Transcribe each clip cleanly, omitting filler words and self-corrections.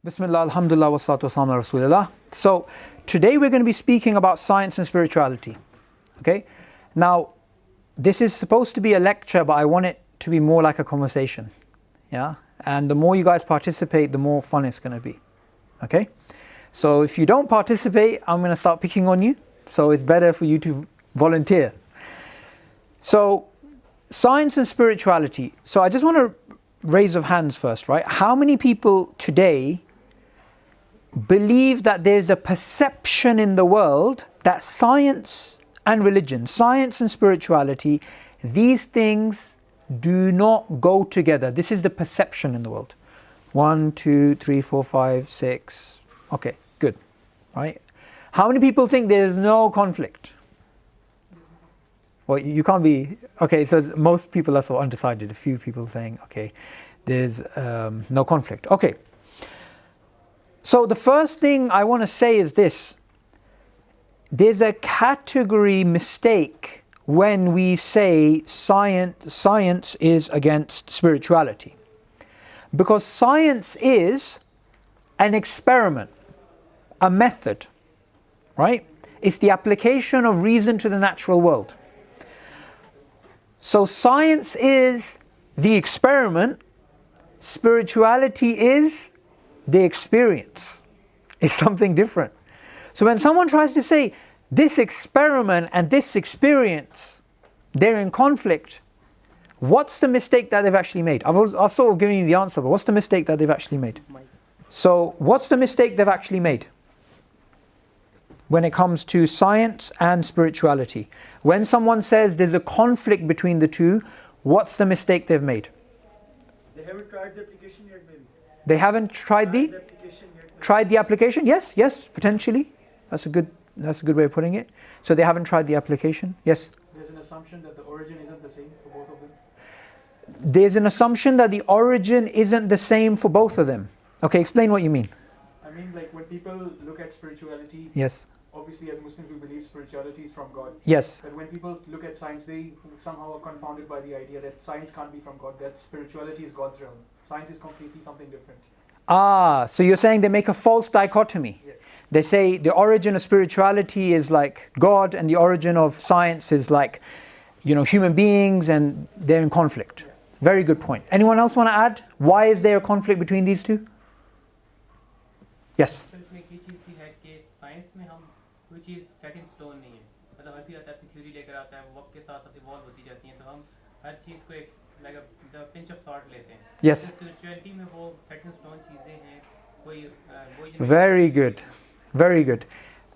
Bismillah, alhamdulillah, wa salatu wa salam ala rasulillah. So, today we're going to be speaking about science and spirituality. Okay? Now, this is supposed to be a lecture, but I want it to be more like a conversation. Yeah? And the more you guys participate, the more fun it's going to be. Okay? So, if you don't participate, I'm going to start picking on you. So, it's better for you to volunteer. So, science and spirituality. So, I just want to raise of hands first, right? How many people today believe that there's a perception in the world that science and religion, science and spirituality, these things do not go together? This is the perception in the world. 1, 2, 3, 4, 5, 6. Okay, good. Right? How many people think there's no conflict? Well, you can't be... Okay, so most people are so undecided. A few people saying, okay, there's no conflict. Okay. So the first thing I want to say is this. There's a category mistake when we say science is against spirituality. Because science is an experiment, a method, right? It's the application of reason to the natural world. So science is the experiment, spirituality is the experience. It's something different. So when someone tries to say this experiment and this experience, they're in conflict, what's the mistake that they've actually made? I've sort of given you the answer, but what's the mistake that they've actually made? So what's the mistake they've actually made when it comes to science and spirituality? When someone says there's a conflict between the two, what's the mistake they've made? They haven't tried the application yet, maybe. They haven't tried the application yet? Tried the application? Yes, potentially. That's a good way of putting it. So they haven't tried the application? Yes? There's an assumption that the origin isn't the same for both of them. There's an assumption that the origin isn't the same for both of them. Okay, explain what you mean. I mean, like when people look at spirituality, yes. Obviously as Muslims we believe spirituality is from God. Yes. But when people look at science, they somehow are confounded by the idea that science can't be from God, that spirituality is God's realm. Science is completely something different. So you're saying they make a false dichotomy. Yes. They say the origin of spirituality is like God and the origin of science is like, human beings, and they're in conflict. Yeah. Very good point. Anyone else want to add? Why is there a conflict between these two? Yes. Yes. Very good. Very good.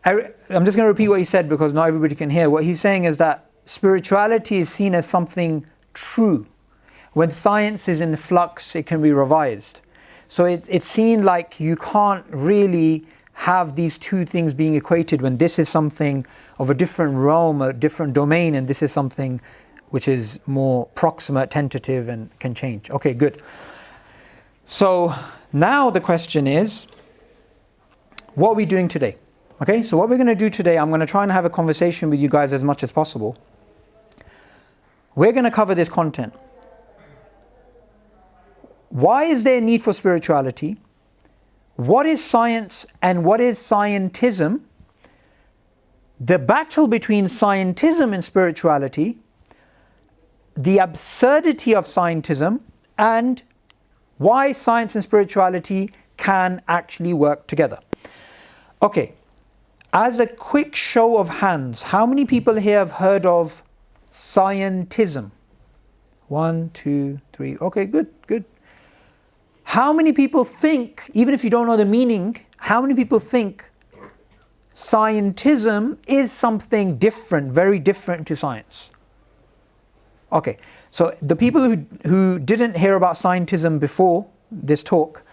I'm just going to repeat what he said because not everybody can hear. What he's saying is that spirituality is seen as something true. When science is in flux, it can be revised. So it's seen like you can't really have these two things being equated when this is something of a different realm, a different domain, and this is something which is more proximate, tentative, and can change. Okay, good. So now the question is, what are we doing today? Okay, so what we're going to do today, I'm going to try and have a conversation with you guys as much as possible. We're going to cover this content. Why is there a need for spirituality? What is science and what is scientism? The battle between scientism and spirituality, the absurdity of scientism, and why science and spirituality can actually work together. Okay, as a quick show of hands, how many people here have heard of scientism? 1, 2, 3. Okay, good. How many people think, even if you don't know the meaning, how many people think scientism is something different, very different to science? Okay, so the people who didn't hear about scientism before this talk,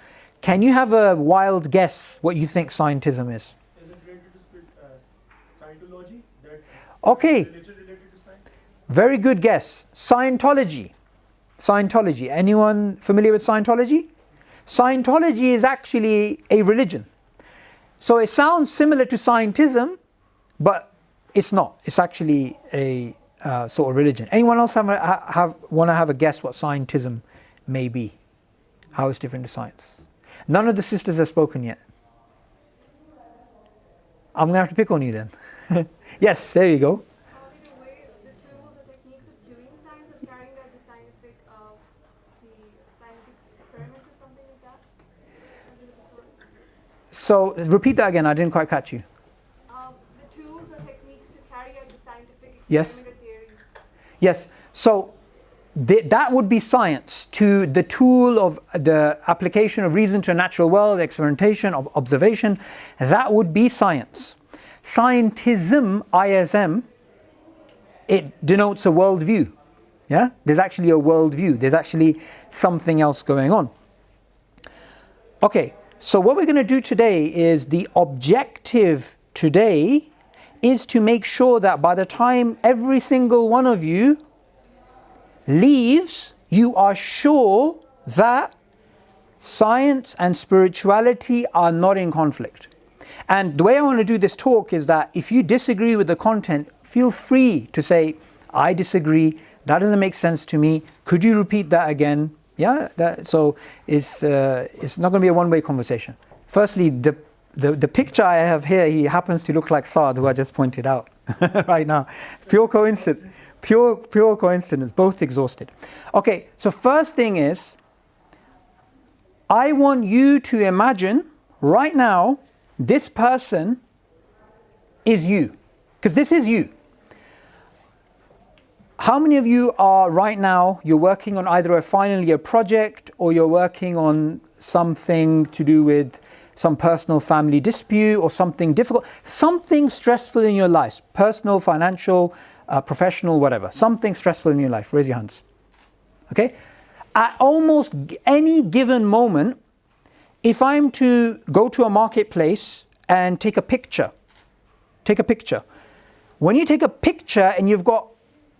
can you have a wild guess what you think scientism is? Is it related to Scientology? Okay, Religion related to science? Very good guess. Scientology. Anyone familiar with Scientology? Scientology is actually a religion. So it sounds similar to scientism, but it's not. It's actually a sort of religion. Anyone else want to have a guess what scientism may be? How it's different to science? None of the sisters have spoken yet. I'm going to have to pick on you then. Yes, there you go. The way, the tools or techniques of doing science, of carrying out the scientific experiment or something like that? Something of the sort? So repeat that again, I didn't quite catch you. The tools or techniques to carry out the scientific experiment Yes. or theories. Yes, so that would be science, to the tool of the application of reason to a natural world, experimentation, of observation. That would be science. Scientism, ISM, it denotes a worldview. Yeah, there's actually a worldview. There's actually something else going on. Okay, so what we're going to do today is, the objective today is to make sure that by the time every single one of you leaves, you are sure that science and spirituality are not in conflict. And the way I want to do this talk is that if you disagree with the content, feel free to say, I disagree, that doesn't make sense to me, could you repeat that again? Yeah, so it's not going to be a one-way conversation. Firstly, the picture I have here, he happens to look like Saad, who I just pointed out right now. Pure coincidence. Pure coincidence, both exhausted. Okay, so first thing is, I want you to imagine right now, this person is you, because this is you. How many of you are right now, you're working on either a final year project, or you're working on something to do with some personal family dispute, or something difficult, something stressful in your life, personal, financial, professional, whatever, something stressful in your life? Raise your hands. Okay? At almost any given moment, if I'm to go to a marketplace and take a picture, when you take a picture and you've got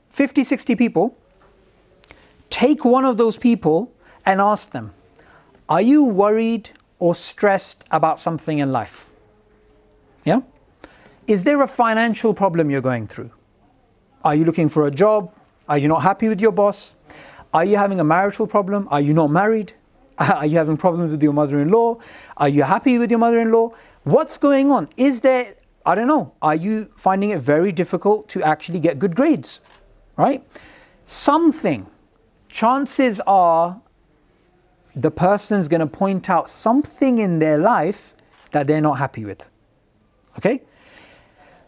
50, 60 people, take one of those people and ask them, are you worried or stressed about something in life? Yeah? Is there a financial problem you're going through? Are you looking for a job? Are you not happy with your boss? Are you having a marital problem? Are you not married? Are you having problems with your mother-in-law? Are you happy with your mother-in-law? What's going on? Is there, I don't know, are you finding it very difficult to actually get good grades? Right? Something. Chances are the person's going to point out something in their life that they're not happy with. Okay?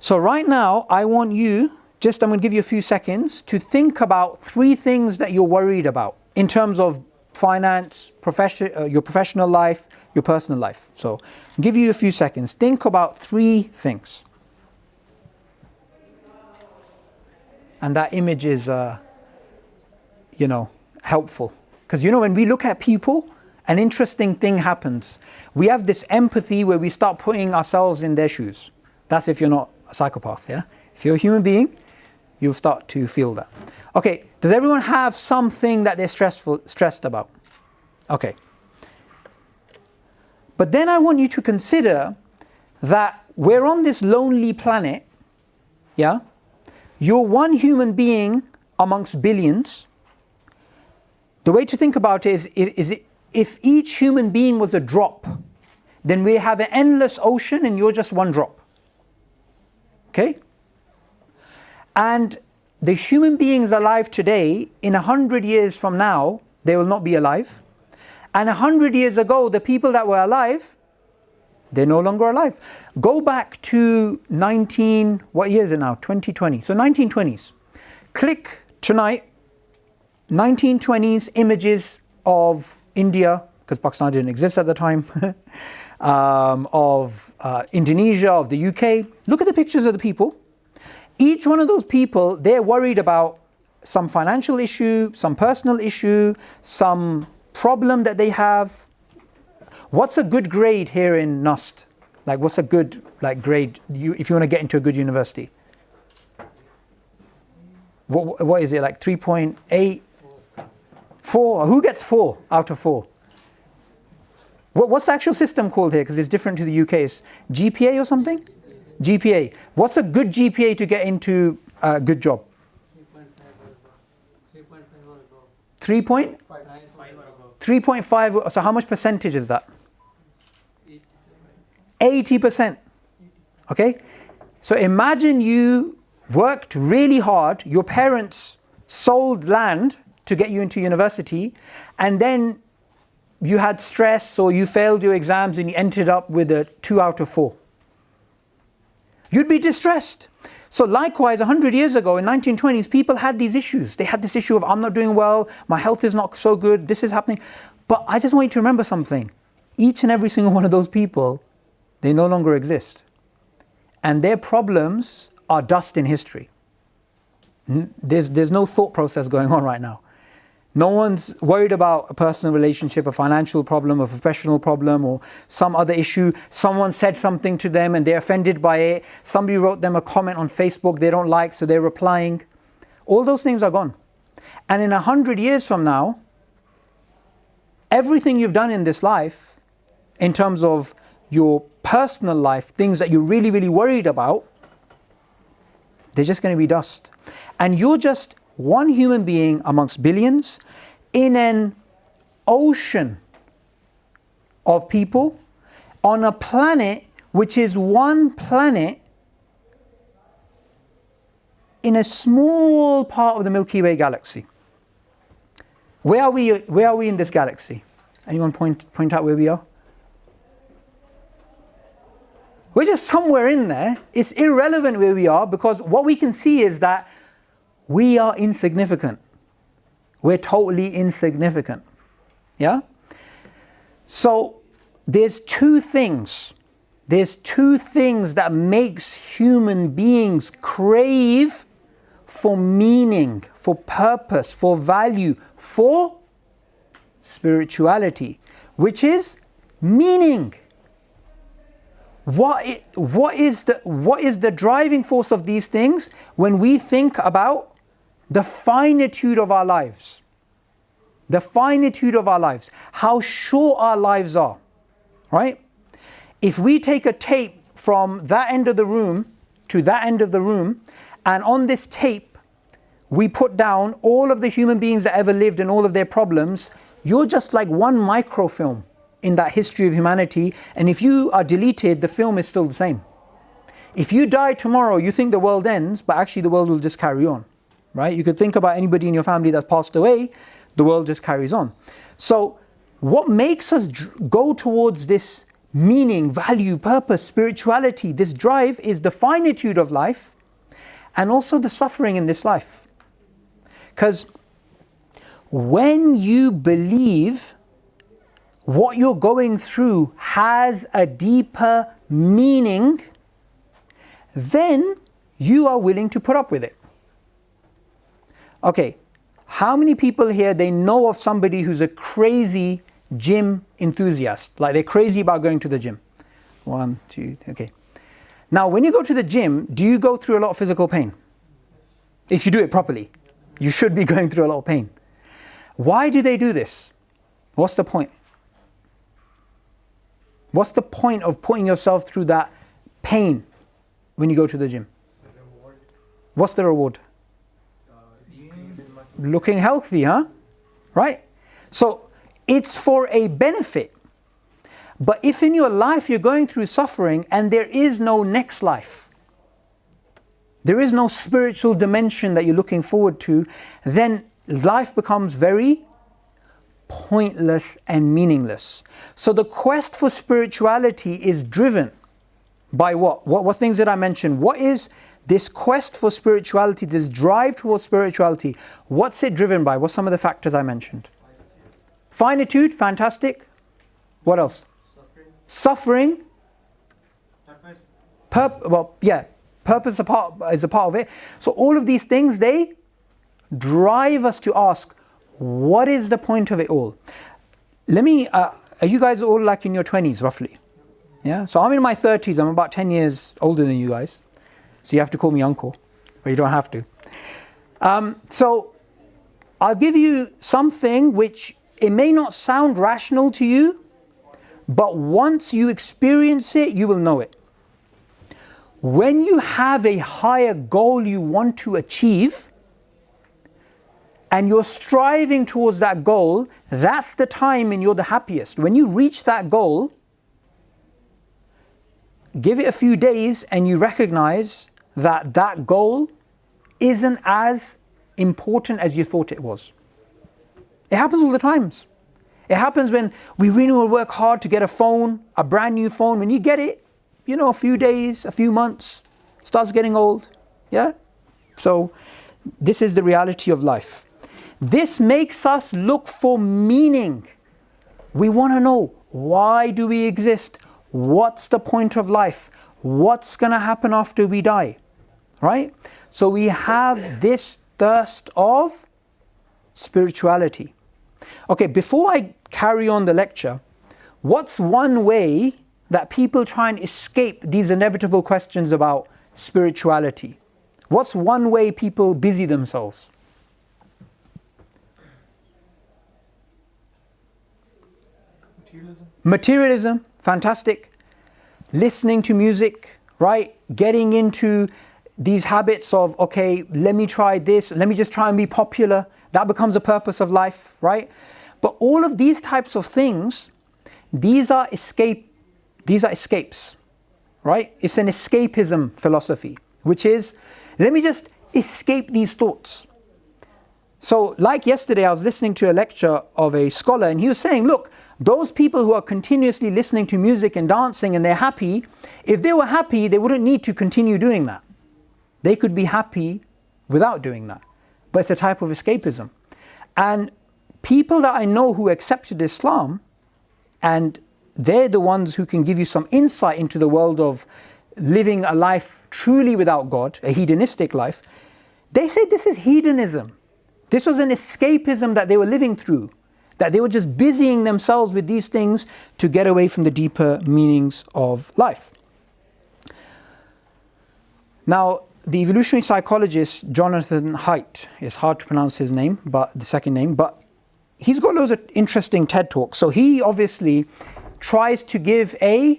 So right now, I want you, I'm going to give you a few seconds to think about 3 things that you're worried about in terms of finance, your professional life, your personal life. So I'll give you a few seconds. Think about 3 things. And that image is, helpful. Because when we look at people, an interesting thing happens. We have this empathy where we start putting ourselves in their shoes. That's if you're not a psychopath, yeah? If you're a human being, you'll start to feel that. Okay, does everyone have something that they're stressed about? Okay. But then I want you to consider that we're on this lonely planet, yeah? You're one human being amongst billions. The way to think about it is if each human being was a drop, then we have an endless ocean and you're just one drop. Okay? And the human beings alive today, in 100 years from now, they will not be alive. And 100 years ago, the people that were alive, they're no longer alive. Go back to what year is it now? 2020. So 1920s. Click tonight, 1920s images of India, because Pakistan didn't exist at the time, of Indonesia, of the UK. Look at the pictures of the people. Each one of those people, they're worried about some financial issue, some personal issue, some problem that they have. What's a good grade here in NUST? Like, what's a good grade if you want to get into a good university? What is it, like 3.8? 4? Who gets 4 out of 4? What's the actual system called here? Because it's different to the UK. It's GPA or something? GPA. What's a good GPA to get into a good job? 3.5. So how much percentage is that? 80%. Okay? So imagine you worked really hard, your parents sold land to get you into university, and then you had stress or you failed your exams and you ended up with a 2 out of 4. You'd be distressed. So likewise, 100 years ago in 1920s, people had these issues. They had this issue of, I'm not doing well, my health is not so good, this is happening. But I just want you to remember something. Each and every single one of those people, they no longer exist. And their problems are dust in history. There's no thought process going on right now. No one's worried about a personal relationship, a financial problem, a professional problem, or some other issue. Someone said something to them and they're offended by it. Somebody wrote them a comment on Facebook they don't like, so they're replying. All those things are gone. And in 100 years from now, everything you've done in this life, in terms of your personal life, things that you're really, really worried about, they're just going to be dust. And you're just one human being amongst billions in an ocean of people on a planet which is one planet in a small part of the Milky Way galaxy. Where are we in this galaxy? Anyone point out where we are? We're just somewhere in there. It's irrelevant where we are, because what we can see is that we are insignificant. We're totally insignificant. Yeah? So there's two things. There's two things that makes human beings crave for meaning, for purpose, for value, for spirituality, which is meaning. What is the driving force of these things when we think about the finitude of our lives? The finitude of our lives, how short our lives are, right? If we take a tape from that end of the room to that end of the room, and on this tape we put down all of the human beings that ever lived and all of their problems, you're just like one microfilm in that history of humanity, and if you are deleted, the film is still the same. If you die tomorrow, you think the world ends, but actually the world will just carry on, right? You could think about anybody in your family that's passed away, the world just carries on. So what makes us go towards this meaning, value, purpose, spirituality, this drive, is the finitude of life and also the suffering in this life. Because when you believe what you're going through has a deeper meaning, then you are willing to put up with it. Okay, how many people here, they know of somebody who's a crazy gym enthusiast? Like they're crazy about going to the gym. 1, 2, okay. Now when you go to the gym, do you go through a lot of physical pain? If you do it properly, you should be going through a lot of pain. Why do they do this? What's the point? What's the point of putting yourself through that pain when you go to the gym? What's the reward? Looking healthy, huh? Right? So it's for a benefit. But if in your life you're going through suffering and there is no next life, there is no spiritual dimension that you're looking forward to, then life becomes very pointless and meaningless. So the quest for spirituality is driven by what? What things did I mention? What is this quest for spirituality, this drive towards spirituality? What's it driven by? What's some of the factors I mentioned? Finitude, fantastic. What else? Suffering. Purpose is a part of it. So all of these things, they drive us to ask, what is the point of it all? Are you guys all like in your 20s roughly? Yeah, so I'm in my 30s, I'm about 10 years older than you guys. So you have to call me uncle, but you don't have to. So I'll give you something which it may not sound rational to you, but once you experience it, you will know it. When you have a higher goal you want to achieve, and you're striving towards that goal, that's the time when you're the happiest. When you reach that goal, give it a few days and you recognize that that goal isn't as important as you thought it was. It happens all the times. It happens when we really want to work hard to get a phone, a brand new phone. When you get it, you know, a few days, a few months, starts getting old. Yeah? So this is the reality of life. This makes us look for meaning. We want to know, why do we exist? What's the point of life? What's going to happen after we die? Right? So we have this thirst of spirituality. Okay, before I carry on the lecture, what's one way that people try and escape these inevitable questions about spirituality? What's one way people busy themselves? Materialism, fantastic. Listening to music, right? Getting into these habits of, okay, let me try this, let me just try and be popular. That becomes a purpose of life, right? But all of these types of things, these are escapes, right? It's an escapism philosophy, which is, let me just escape these thoughts. So like yesterday, I was listening to a lecture of a scholar and he was saying, look, those people who are continuously listening to music and dancing and they're happy, if they were happy, they wouldn't need to continue doing that. They could be happy without doing that. But it's a type of escapism. And people that I know who accepted Islam, and they're the ones who can give you some insight into the world of living a life truly without God, a hedonistic life, they say this is hedonism. This was an escapism that they were living through, that they were just busying themselves with these things to get away from the deeper meanings of life. Now, the evolutionary psychologist Jonathan Haidt, it's hard to pronounce his name, but the second name, but he's got loads of interesting TED Talks. So he obviously tries to give a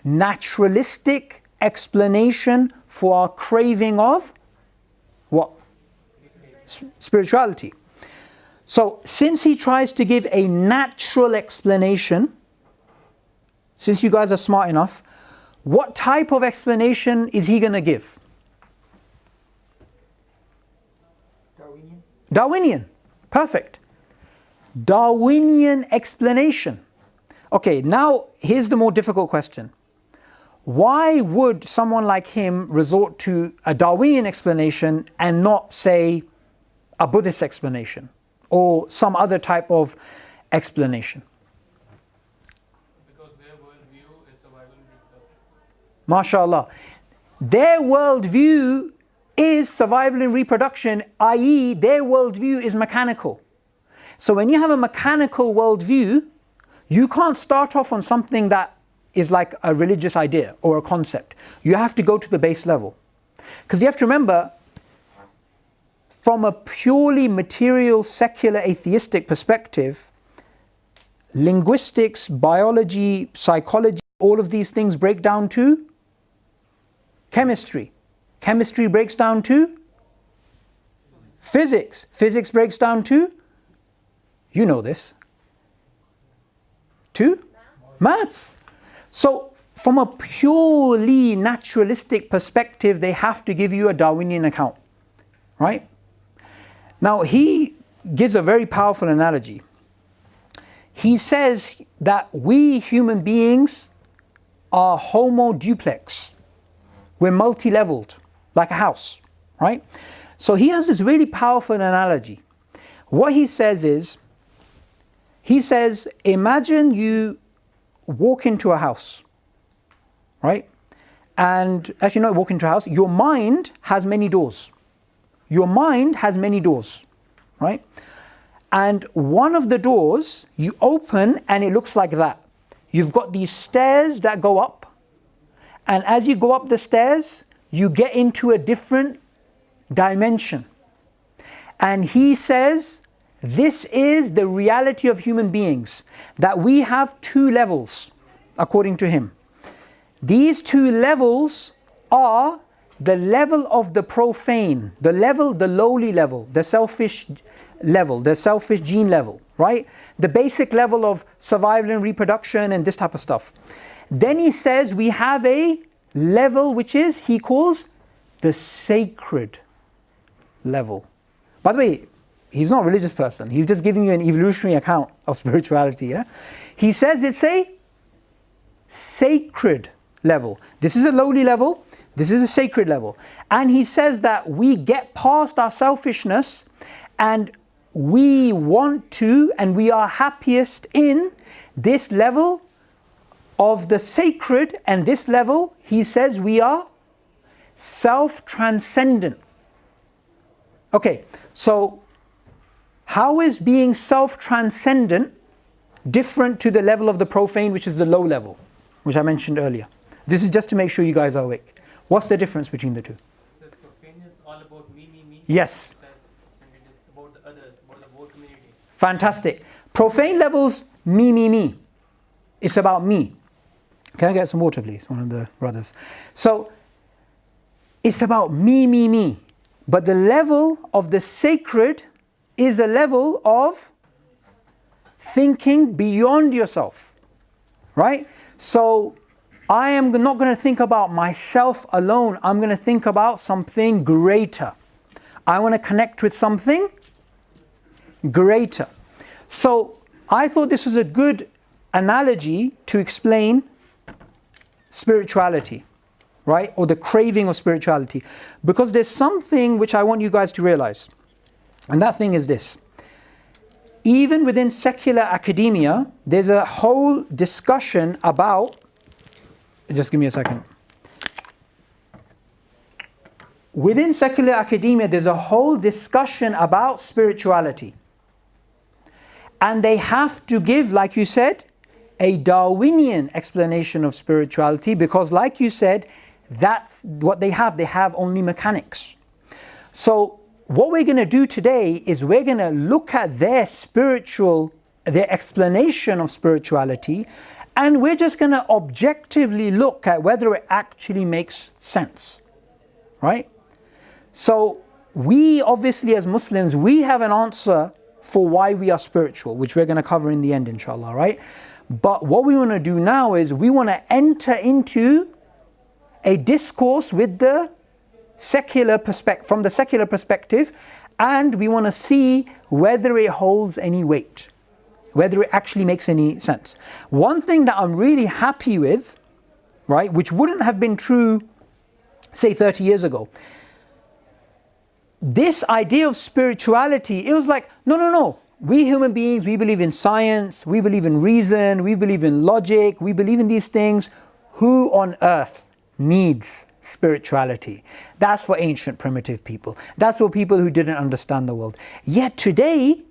naturalistic explanation for our craving of what? Spirituality. So since he tries to give a natural explanation, since you guys are smart enough, what type of explanation is he going to give? Darwinian. Perfect. Darwinian explanation. Okay, now here's the more difficult question. Why would someone like him resort to a Darwinian explanation and not, say, a Buddhist explanation or some other type of explanation? Because their worldview is survival and reproduction. MashaAllah. Their worldview is survival and reproduction, i.e. their worldview is mechanical. So when you have a mechanical worldview, you can't start off on something that is like a religious idea or a concept. You have to go to the base level. Because you have to remember, from a purely material, secular, atheistic perspective, linguistics, biology, psychology, all of these things break down to chemistry. Chemistry breaks down to physics. Physics breaks down to, you know this, to maths. So from a purely naturalistic perspective, they have to give you a Darwinian account, right? Now he gives a very powerful analogy. He says that we human beings are homo duplex. We're multi-leveled, like a house, right? So he has this really powerful analogy. What he says is, he says, imagine you walk into a house, right? And actually not walk into a house, your mind has many doors. Your mind has many doors, right? And one of the doors you open and it looks like that. You've got these stairs that go up, and as you go up the stairs, you get into a different dimension. And he says, this is the reality of human beings, that we have two levels, according to him. These two levels are the level of the profane, the lowly level, the selfish gene level, right? The basic level of survival and reproduction and this type of stuff. Then he says we have a level which is, he calls the sacred level. By the way, he's not a religious person. He's just giving you an evolutionary account of spirituality. Yeah? He says it's a sacred level. This is a lowly level. This is a sacred level. And he says that we get past our selfishness and we want to, and we are happiest in this level of the sacred, and this level, he says we are self-transcendent. Okay, so how is being self-transcendent different to the level of the profane, which is the low level, which I mentioned earlier? This is just to make sure you guys are awake. What's the difference between the two? So profane is all about me. Yes. About the other, about the whole community. Fantastic. Profane levels, me. It's about me. Can I get some water, please? One of the brothers. So, it's about me. But the level of the sacred is a level of thinking beyond yourself. Right? So, I am not going to think about myself alone. I'm going to think about something greater. I want to connect with something greater. So, I thought this was a good analogy to explain spirituality, right? Or the craving of spirituality. Because there's something which I want you guys to realize. And that thing is this. Even within secular academia, there's a whole discussion about... Just give me a second. Within secular academia, there's a whole discussion about spirituality. And they have to give, like you said, a Darwinian explanation of spirituality, because like you said, that's what they have. They have only mechanics. So what we're going to do today is we're going to look at their explanation of spirituality, and we're just going to objectively look at whether it actually makes sense. Right? So we obviously as Muslims, we have an answer for why we are spiritual, which we're going to cover in the end, inshallah, right? But what we want to do now is we want to enter into a discourse with the secular perspective, from the secular perspective, and we want to see whether it holds any weight, whether it actually makes any sense. One thing that I'm really happy with, right, which wouldn't have been true, say 30 years ago, this idea of spirituality, it was like, no. We human beings, we believe in science, we believe in reason, we believe in logic, we believe in these things. Who on earth needs spirituality? That's for ancient primitive people. That's for people who didn't understand the world. Yet today,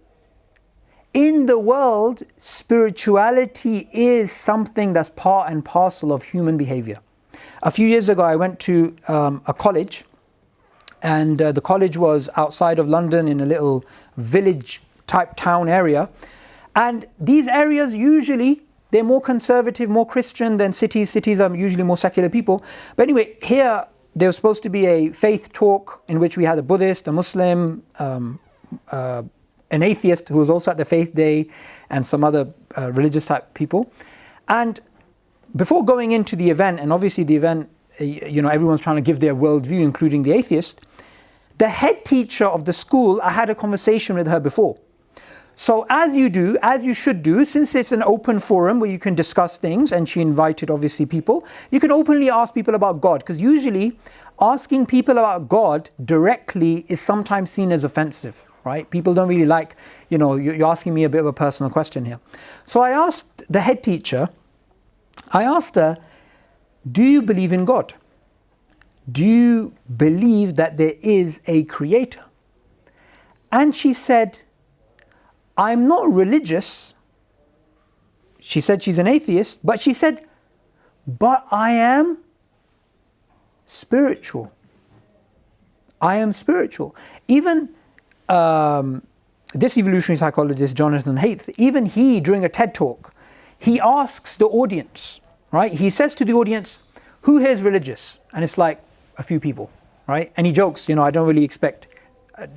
in the world, spirituality is something that's part and parcel of human behavior. A few years ago, I went to a college, and the college was outside of London in a little village type town area, and these areas usually they're more conservative, more Christian than cities. Cities are usually more secular people. But anyway, here there was supposed to be a faith talk in which we had a Buddhist, a Muslim, an atheist who was also at the faith day, and some other religious type people. And before going into the event, and obviously the event, everyone's trying to give their worldview, including the atheist. The head teacher of the school, I had a conversation with her before. So as you should do, since it's an open forum where you can discuss things, and she invited obviously people, you can openly ask people about God, because usually asking people about God directly is sometimes seen as offensive, right? People don't really like, you're asking me a bit of a personal question here. So I asked the head teacher, I asked her, do you believe in God? Do you believe that there is a creator? And she said, I'm not religious. She said she's an atheist, but she said, but I am spiritual. I am spiritual. Even this evolutionary psychologist, Jonathan Haidt, even he, during a TED talk, he asks the audience, right? He says to the audience, who here is religious? And it's like a few people, right? And he jokes, I don't really expect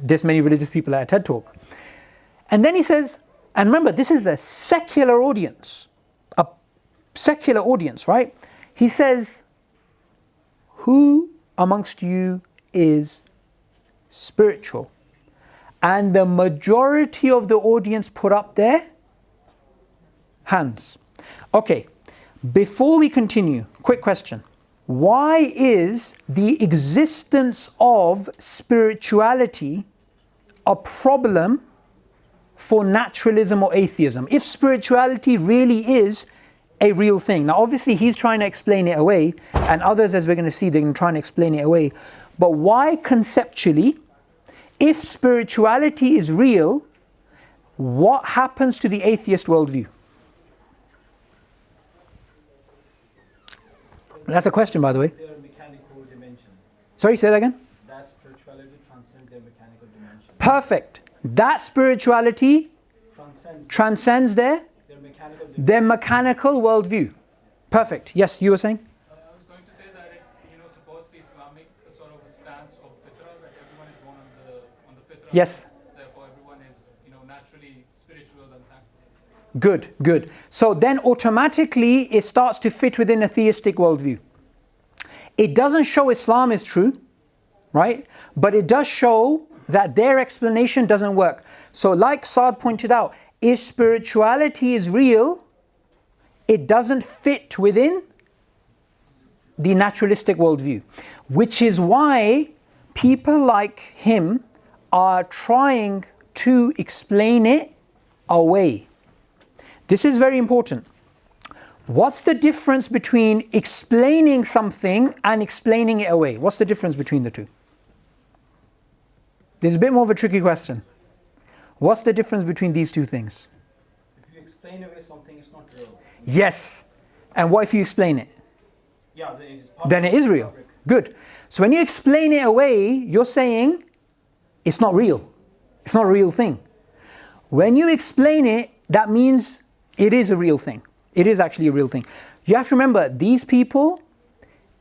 this many religious people at a TED talk. And then he says, and remember, this is a secular audience, secular audience, right? He says, who amongst you is spiritual? And the majority of the audience put up their hands. Okay, before we continue, quick question. Why is the existence of spirituality a problem for naturalism or atheism, if spirituality really is a real thing? Now obviously he's trying to explain it away, and others, as we're going to see, they're going to try and explain it away. But why conceptually, if spirituality is real, what happens to the atheist worldview? That's a question, by the way. Their mechanical dimension. Sorry, say that again? That spirituality transcends their mechanical dimension. Perfect. That spirituality transcends their mechanical worldview. Perfect. Yes, you were saying? I was going to say that it, supports the Islamic sort of stance of fitra, that everyone is born on the fitra. Yes. Therefore, everyone is, naturally spiritual and thankful. Good, good. So then automatically it starts to fit within a theistic worldview. It doesn't show Islam is true, right? But it does show that their explanation doesn't work. So like Saad pointed out, if spirituality is real, it doesn't fit within the naturalistic worldview, which is why people like him are trying to explain it away. This is very important. What's the difference between explaining something and explaining it away? What's the difference between the two? This is a bit more of a tricky question. What's the difference between these two things? If you explain away something, it's not real. Yes. And what if you explain it? Yeah, Then it is real. Good. So when you explain it away, you're saying it's not real. It's not a real thing. When you explain it, that means it is a real thing. It is actually a real thing. You have to remember, these people,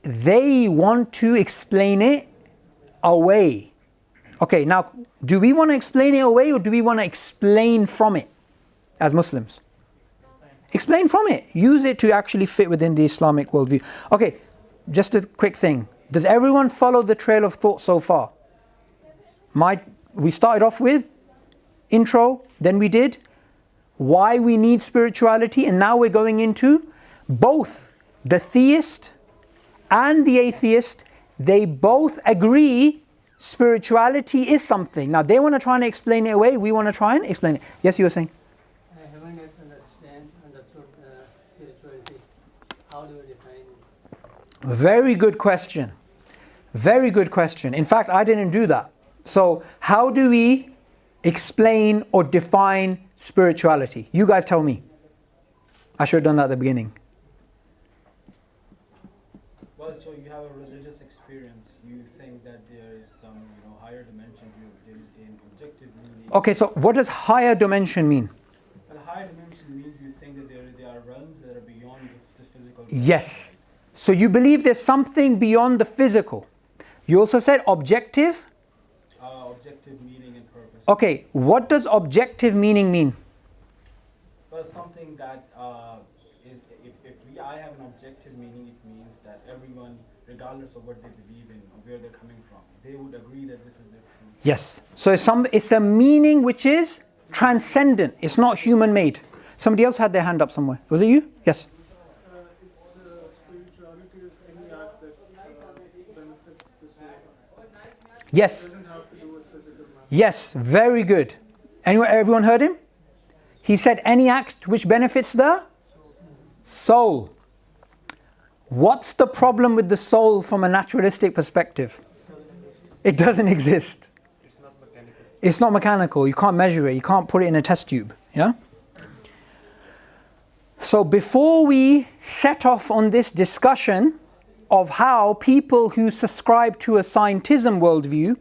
they want to explain it away. Okay, now, do we want to explain it away, or do we want to explain from it as Muslims? Explain from it. Use it to actually fit within the Islamic worldview. Okay, just a quick thing. Does everyone follow the trail of thought so far? We started off with intro, then we did why we need spirituality, and now we're going into both the theist and the atheist. They both agree spirituality is something. Now they want to try and explain it away, we want to try and explain it. Yes, you were saying? I haven't yet understood spirituality. How do you define it? Very good question. Very good question. In fact, I didn't do that. So how do we explain or define spirituality? You guys tell me. I should have done that at the beginning. Well, so you have a religious experience. You think that there is some, higher dimension to it. There is an objective meaning. Okay, so what does higher dimension mean? Well, higher dimension means you think that there are realms that are beyond the physical. Yes. So you believe there's something beyond the physical. You also said objective. Objective meaning and purpose. Okay, what does objective meaning mean? Well, something that I have an objective meaning, it means that everyone, regardless of what they believe in or where they're coming from, they would agree that this is their truth. Yes. So it's a meaning which is transcendent. It's not human made. Somebody else had their hand up somewhere. Was it you? Yes. Spirituality is any act that benefits this world. Yes. It doesn't have to do with physical matter. Yes, very good. Everyone heard him? He said any act which benefits the soul. What's the problem with the soul from a naturalistic perspective? It doesn't exist. It's not mechanical. It's not mechanical. You can't measure it. You can't put it in a test tube. Yeah? So before we set off on this discussion of how people who subscribe to a scientism worldview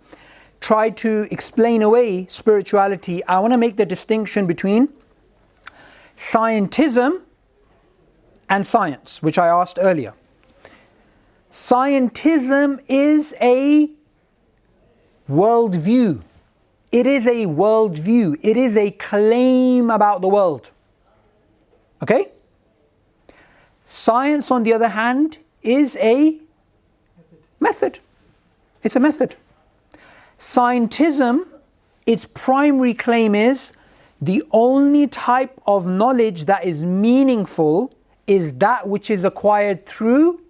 try to explain away spirituality, I want to make the distinction between scientism and science, which I asked earlier. Scientism is a worldview. It is a worldview. It is a claim about the world. Okay? Science, on the other hand, is a method. It's a method. Scientism, its primary claim is the only type of knowledge that is meaningful is that which is acquired through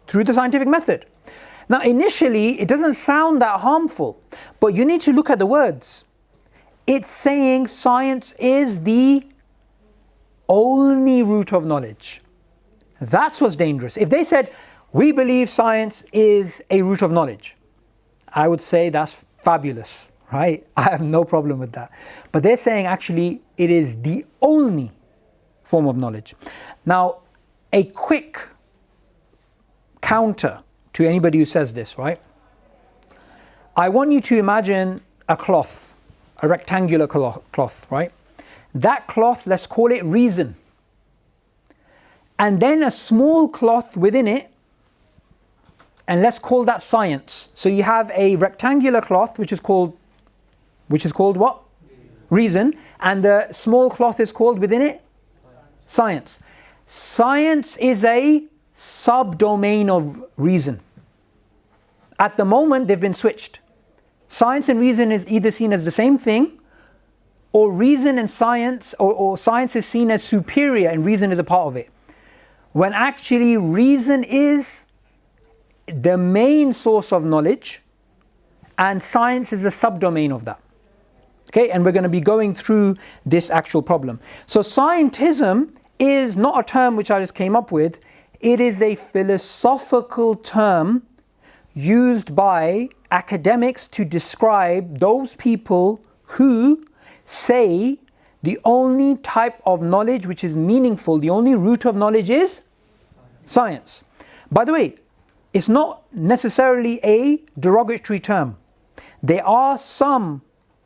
the scientific method. Now, initially, it doesn't sound that harmful, but you need to look at the words. It's saying science is the only route of knowledge. That's what's dangerous. If they said, we believe science is a route of knowledge, I would say that's fabulous, right? I have no problem with that. But they're saying actually it is the only form of knowledge. Now, a quick counter to anybody who says this, right? I want you to imagine a cloth, a rectangular cloth, right? That cloth, let's call it reason. And then a small cloth within it, and let's call that science. So you have a rectangular cloth which is called what? Reason. And the small cloth is called within it? Science. Science is a subdomain of reason. At the moment they've been switched. Science and reason is either seen as the same thing, or reason and science, or science is seen as superior and reason is a part of it. When actually reason is the main source of knowledge and science is a subdomain of that. Okay, and we're going to be going through this actual problem. So scientism is not a term which I just came up with. It is a philosophical term used by academics to describe those people who say the only type of knowledge which is meaningful, the only route of knowledge is science. By the way, it's not necessarily a derogatory term. There are some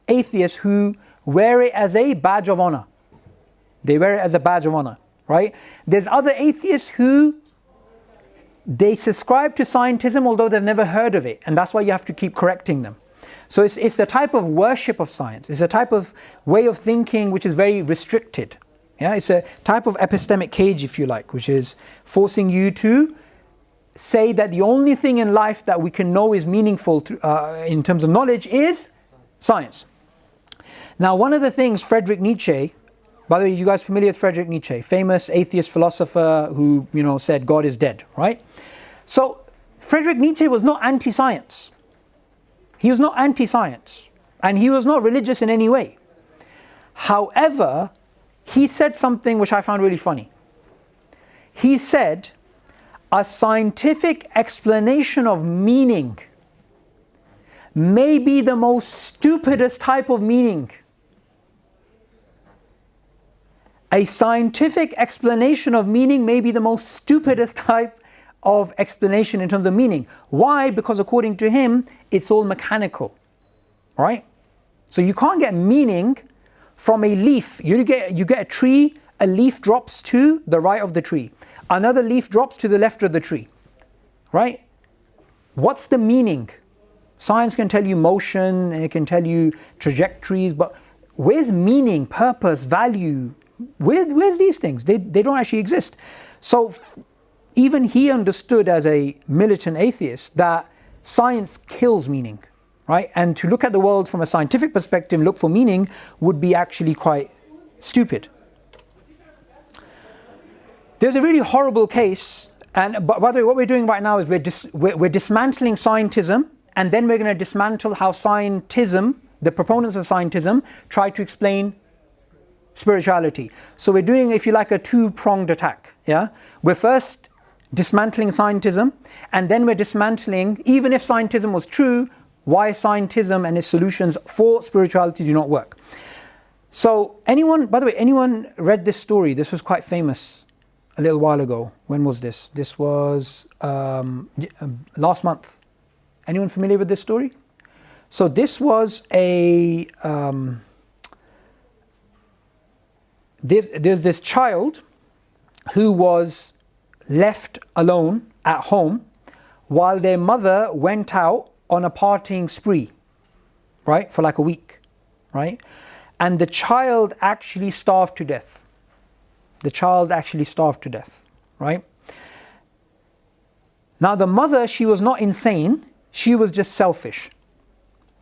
atheists who wear it as a badge of honor. They wear it as a badge of honor, right? There's other atheists who they subscribe to scientism although they've never heard of it, and that's why you have to keep correcting them. So it's the type of worship of science. It's a type of way of thinking which is very restricted. Yeah, it's a type of epistemic cage, if you like, which is forcing you to say that the only thing in life that we can know is meaningful in terms of knowledge is science. Now, one of the things Friedrich Nietzsche, by the way, you guys familiar with Friedrich Nietzsche, famous atheist philosopher who, said God is dead, right? So Friedrich Nietzsche was not anti-science. He was not anti-science, and he was not religious in any way. However, he said something which I found really funny. He said, a scientific explanation of meaning may be the most stupidest type of meaning. A scientific explanation of meaning may be the most stupidest type of explanation in terms of meaning. Why? Because according to him, it's all mechanical, right? So you can't get meaning from a leaf. You get a tree, a leaf drops to the right of the tree. Another leaf drops to the left of the tree, right? What's the meaning? Science can tell you motion, and it can tell you trajectories, but where's meaning, purpose, value? Where's these things? They don't actually exist. So even he understood as a militant atheist that science kills meaning, right? And to look at the world from a scientific perspective, look for meaning, would be actually quite stupid. There's a really horrible case, and by the way, what we're doing right now is we're dismantling scientism, and then we're going to dismantle how scientism, the proponents of scientism, try to explain spirituality. So we're doing, if you like, a two-pronged attack. Yeah, we're first dismantling scientism, and then we're dismantling, even if scientism was true, why scientism and its solutions for spirituality do not work. So by the way, anyone read this story? This was quite famous a little while ago. When was this? This was last month. Anyone familiar with this story? So this was there's this child who was left alone at home while their mother went out on a partying spree, right, for like a week, right? And the child actually starved to death. The child actually starved to death, right? Now the mother, she was not insane, she was just selfish,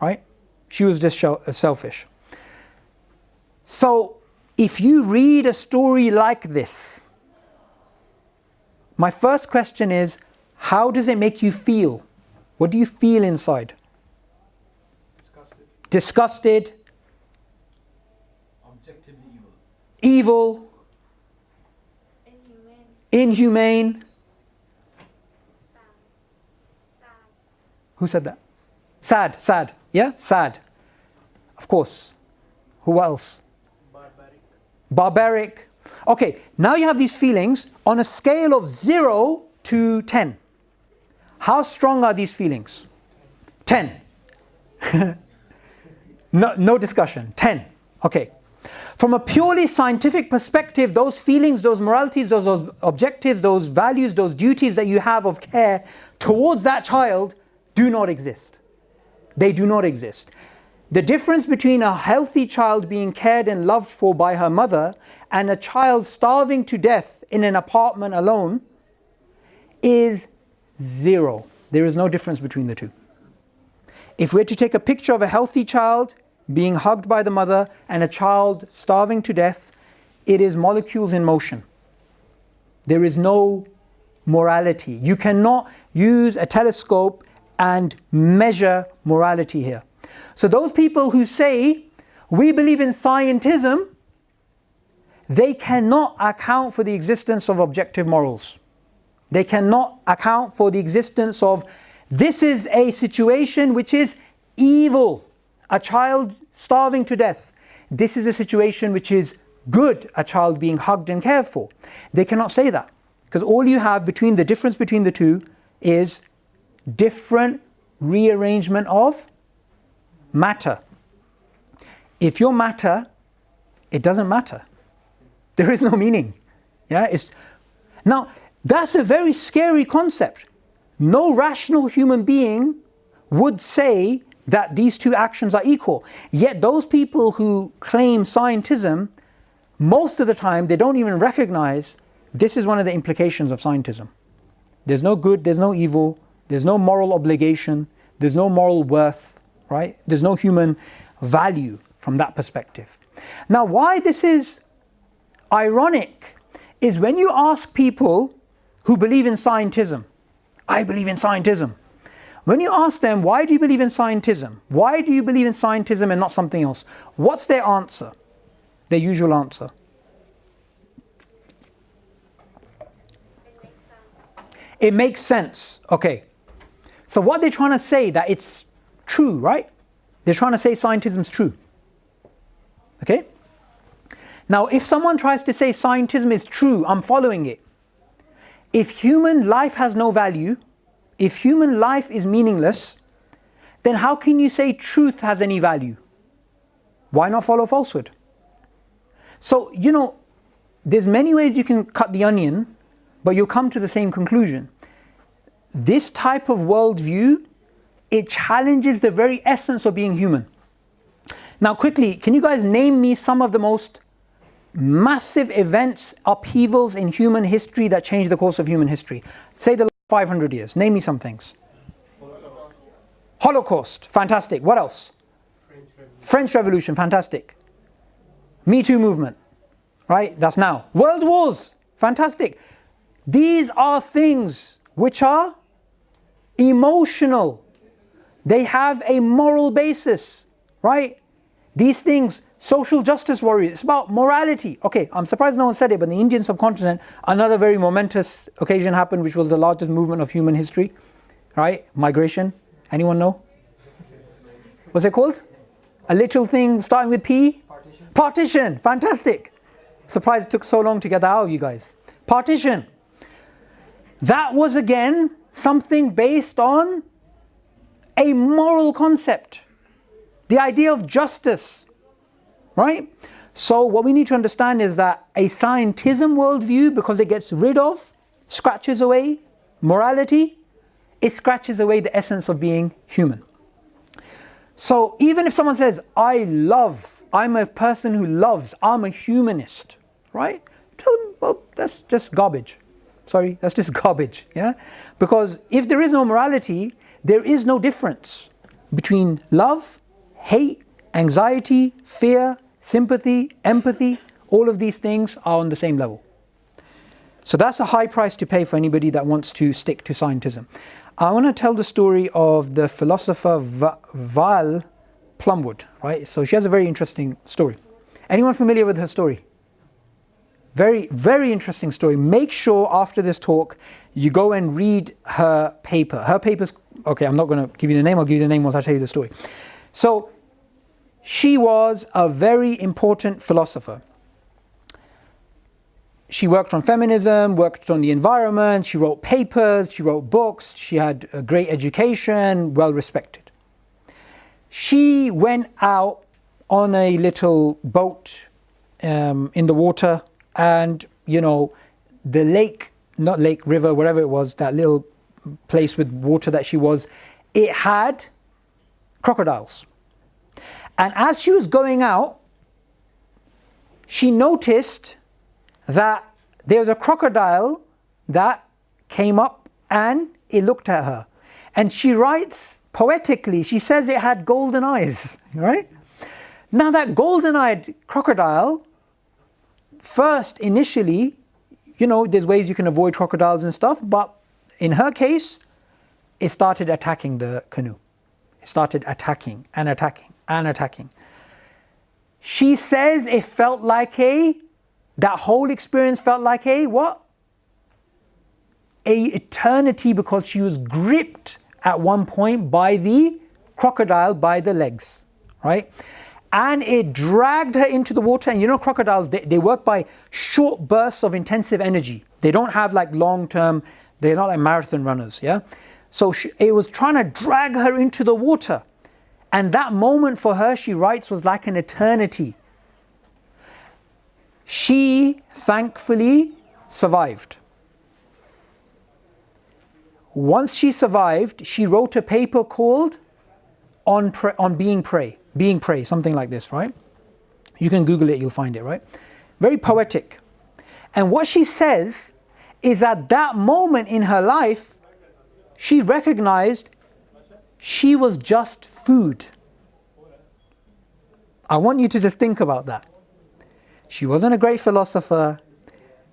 right? She was just selfish. So if you read a story like this, my first question is, how does it make you feel? What do you feel inside? Disgusted. Disgusted, Objectively evil. evil, Inhumane. inhumane. Sad. Who said that? Sad, yeah? Sad. Of course. Who else? Barbaric. Barbaric. Okay, now you have these feelings on a scale of 0 to 10. How strong are these feelings? 10. No discussion. 10. Okay. From a purely scientific perspective, those feelings, those moralities, those objectives, those values, those duties that you have of care towards that child do not exist. They do not exist. The difference between a healthy child being cared and loved for by her mother and a child starving to death in an apartment alone is 0. There is no difference between the two. If we're to take a picture of a healthy child being hugged by the mother and a child starving to death, it is molecules in motion. There is no morality. You cannot use a telescope and measure morality here. So those people who say, we believe in Scientism, they cannot account for the existence of objective morals. They cannot account for the existence of, this is a situation which is evil, a child starving to death. This is a situation which is good, a child being hugged and cared for. They cannot say that, because all you have between the difference between the two is different rearrangement of matter. If you're matter, it doesn't matter. There is no meaning. Yeah, now that's a very scary concept. No rational human being would say that these two actions are equal. Yet those people who claim Scientism, most of the time they don't even recognize this is one of the implications of Scientism. There's no good, there's no evil, there's no moral obligation, there's no moral worth, right? There's no human value from that perspective. Now, why this is ironic is when you ask people who believe in Scientism, I believe in Scientism. When you ask them, why do you believe in Scientism? Why do you believe in Scientism and not something else? What's their answer? Their usual answer. It makes sense. It makes sense. Okay. So what they're trying to say, that it's true, right? They're trying to say Scientism is true. Okay? Now, if someone tries to say Scientism is true, I'm following it. If human life has no value, if human life is meaningless, then how can you say truth has any value? Why not follow falsehood? So, there's many ways you can cut the onion, but you'll come to the same conclusion. This type of worldview, it challenges the very essence of being human. Now quickly, can you guys name me some of the most massive events, upheavals in human history that changed the course of human history? Say the last 500 years. Name me some things. Holocaust, fantastic. What else? French Revolution, fantastic. Me Too movement, right? That's now. World wars, fantastic. These are things which are emotional. They have a moral basis, right? These things, social justice warriors, it's about morality. Okay, I'm surprised no one said it, but in the Indian subcontinent, another very momentous occasion happened, which was the largest movement of human history, right? Migration. Anyone know? What's it called? A little thing starting with P? Partition. Partition, fantastic. Surprised it took so long to get that out of you guys. Partition. That was again something based on a moral concept. The idea of justice, right? So what we need to understand is that a Scientism worldview, because it gets rid of, scratches away morality, it scratches away the essence of being human. So even if someone says, I'm a person who loves, I'm a humanist, right? Tell them, well, that's just garbage. Sorry, that's just garbage, yeah? Because if there is no morality, there is no difference between love, hate, anxiety, fear, sympathy, empathy. All of these things are on the same level. So that's a high price to pay for anybody that wants to stick to scientism. I want to tell the story of the philosopher Val Plumwood, right? So she has a very interesting story. Anyone familiar with her story? Very, very interesting story. Make sure after this talk you go and read her paper. Her paper's, okay, I'm not going to give you the name, I'll give you the name once I tell you the story. So she was a very important philosopher. She worked on feminism, worked on the environment, she wrote papers, she wrote books, she had a great education, well respected. She went out on a little boat in the water, and you know, the lake, not lake, river, whatever it was, that little place with water that she was, it had crocodiles. And as she was going out, she noticed that there was a crocodile that came up and it looked at her. And she writes poetically, she says it had golden eyes, right? Now that golden-eyed crocodile, first initially, you know, there's ways you can avoid crocodiles and stuff, but in her case, it started attacking the canoe. It started attacking and attacking and attacking. She says it felt like that whole experience felt like what? A eternity, because she was gripped at one point by the crocodile by the legs, right? And it dragged her into the water. And you know, crocodiles, they work by short bursts of intensive energy. They don't have like long-term, they're not like marathon runners, yeah? So it was trying to drag her into the water. And that moment for her, she writes, was like an eternity. She thankfully survived. Once she survived, she wrote a paper called on being prey, something like this, right? You can Google it, you'll find it, right? Very poetic. And what she says is at that moment in her life, she recognized she was just food. I want you to just think about that. She wasn't a great philosopher.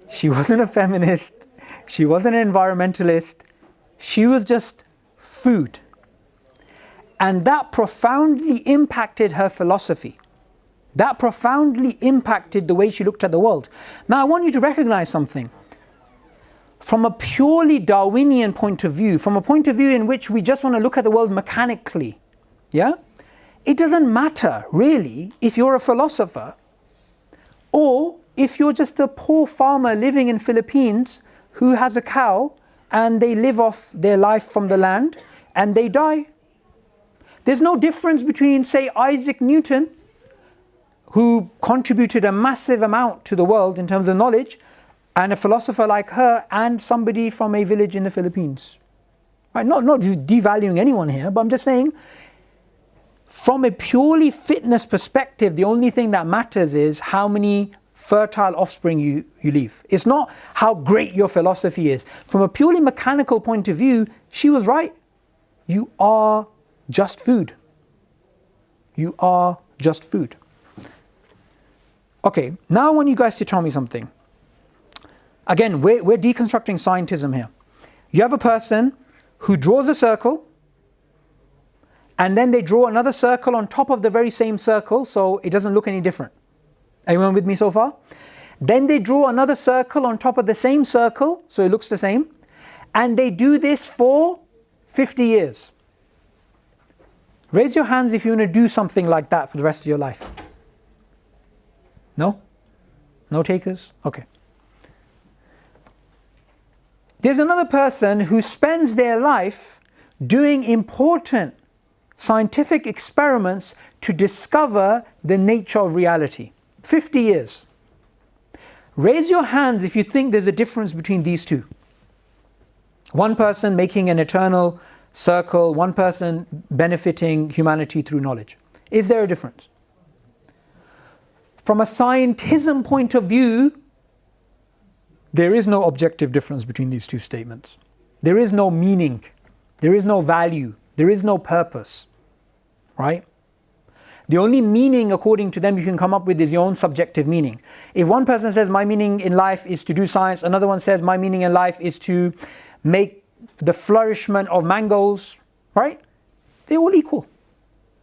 She wasn't a feminist. She wasn't an environmentalist. She was just food. And that profoundly impacted her philosophy. That profoundly impacted the way she looked at the world. Now I want you to recognize something. From a purely Darwinian point of view, from a point of view in which we just want to look at the world mechanically, yeah? It doesn't matter really if you're a philosopher or if you're just a poor farmer living in Philippines who has a cow and they live off their life from the land and they die. There's no difference between, say, Isaac Newton, who contributed a massive amount to the world in terms of knowledge, and a philosopher like her, and somebody from a village in the Philippines. Right? Not devaluing anyone here, but I'm just saying, from a purely fitness perspective, the only thing that matters is how many fertile offspring you leave. It's not how great your philosophy is. From a purely mechanical point of view, she was right. You are just food. You are just food. Okay, now I want you guys to tell me something. Again, we're deconstructing scientism here. You have a person who draws a circle, and then they draw another circle on top of the very same circle, so it doesn't look any different. Everyone with me so far? Then they draw another circle on top of the same circle, so it looks the same. And they do this for 50 years. Raise your hands if you want to do something like that for the rest of your life. No? No takers? Okay. There's another person who spends their life doing important scientific experiments to discover the nature of reality. 50 years. Raise your hands if you think there's a difference between these two. One person making an eternal circle, one person benefiting humanity through knowledge. Is there a difference? From a scientism point of view, There is no objective difference between these two statements. There is no meaning. There is no value. There is no purpose. Right? The only meaning according to them you can come up with is your own subjective meaning. If one person says my meaning in life is to do science, another one says my meaning in life is to make the flourishment of mangoes, right? They're all equal.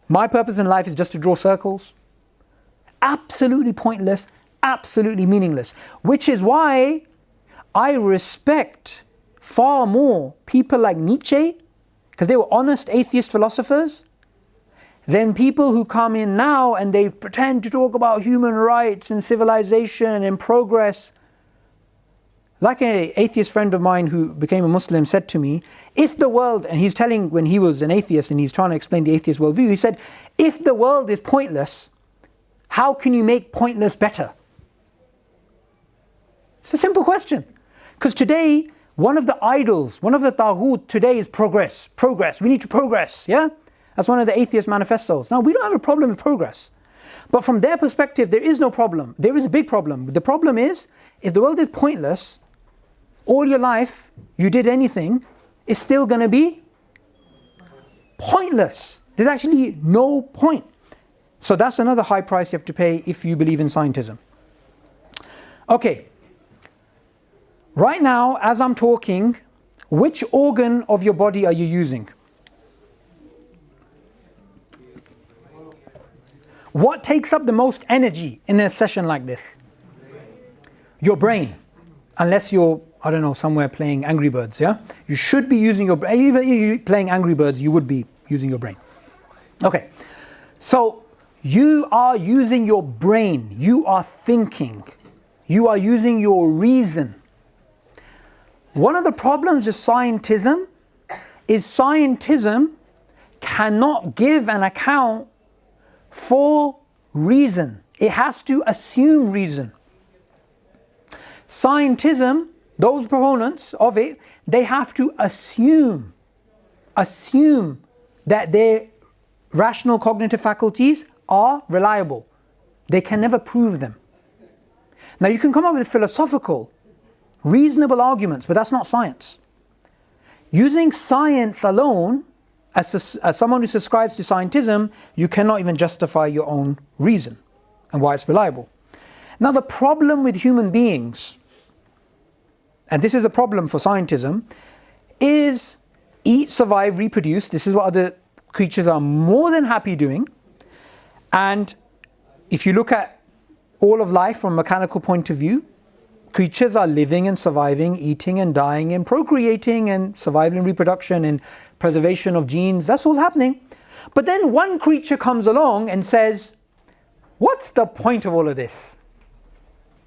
My purpose in life is just to draw circles. Absolutely pointless, absolutely meaningless. Which is why I respect far more people like Nietzsche, because they were honest atheist philosophers, than people who come in now and they pretend to talk about human rights and civilization and progress. Like an atheist friend of mine who became a Muslim said to me, if the world, and he's telling when he was an atheist and he's trying to explain the atheist worldview, he said, if the world is pointless, how can you make pointless better? It's a simple question. Because today, one of the idols, one of the taghut today is progress. Progress, we need to progress, yeah? That's one of the atheist manifestos. Now, we don't have a problem with progress. But from their perspective, there is no problem. There is a big problem. The problem is, if the world is pointless, all your life, you did anything, it's still going to be pointless. There's actually no point. So that's another high price you have to pay if you believe in scientism. Okay. Right now, as I'm talking, which organ of your body are you using? What takes up the most energy in a session like this? Your brain. Unless you're, I don't know, somewhere playing Angry Birds, yeah? You should be using your brain. Even if you're playing Angry Birds, you would be using your brain. Okay. So, you are using your brain. You are thinking. You are using your reason. One of the problems with scientism is scientism cannot give an account for reason. It has to assume reason. Scientism, those proponents of it, they have to assume that their rational cognitive faculties are reliable. They can never prove them. Now you can come up with philosophical, reasonable arguments, but that's not science. Using science alone, as someone who subscribes to scientism, you cannot even justify your own reason and why it's reliable. Now the problem with human beings, and this is a problem for scientism, is eat, survive, reproduce. This is what other creatures are more than happy doing. And if you look at all of life from a mechanical point of view, creatures are living and surviving, eating and dying and procreating and survival and reproduction and preservation of genes. That's all happening. But then one creature comes along and says, what's the point of all of this?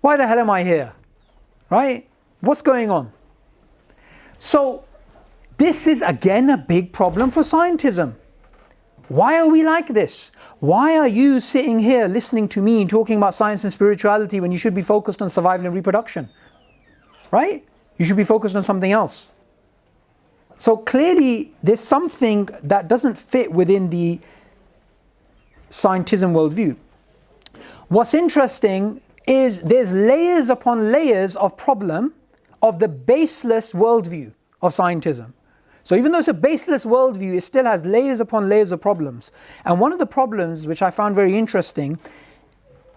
Why the hell am I here? Right? What's going on? So this is again a big problem for scientism. Why are we like this? Why are you sitting here listening to me talking about science and spirituality when you should be focused on survival and reproduction? Right? You should be focused on something else. So clearly there's something that doesn't fit within the scientism worldview. What's interesting is there's layers upon layers of problem of the baseless worldview of scientism. So even though it's a baseless worldview, it still has layers upon layers of problems. And one of the problems, which I found very interesting,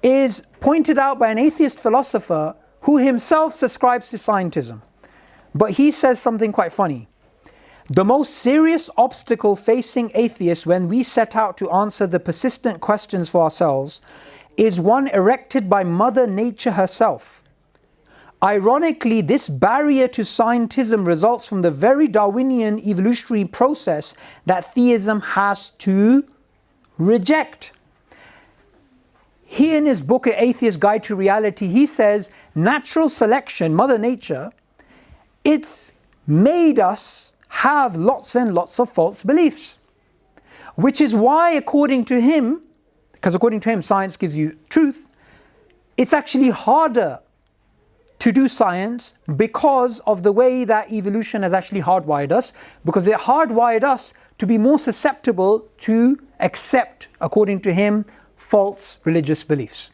is pointed out by an atheist philosopher who himself subscribes to scientism. But he says something quite funny. The most serious obstacle facing atheists when we set out to answer the persistent questions for ourselves is one erected by Mother Nature herself. Ironically, this barrier to scientism results from the very Darwinian evolutionary process that theism has to reject. He in his book, An Atheist's Guide to Reality, he says, natural selection, Mother Nature, it's made us have lots and lots of false beliefs. Which is why, according to him, because according to him science gives you truth, it's actually harder to do science because of the way that evolution has actually hardwired us, because it hardwired us to be more susceptible to accept, according to him, false religious beliefs.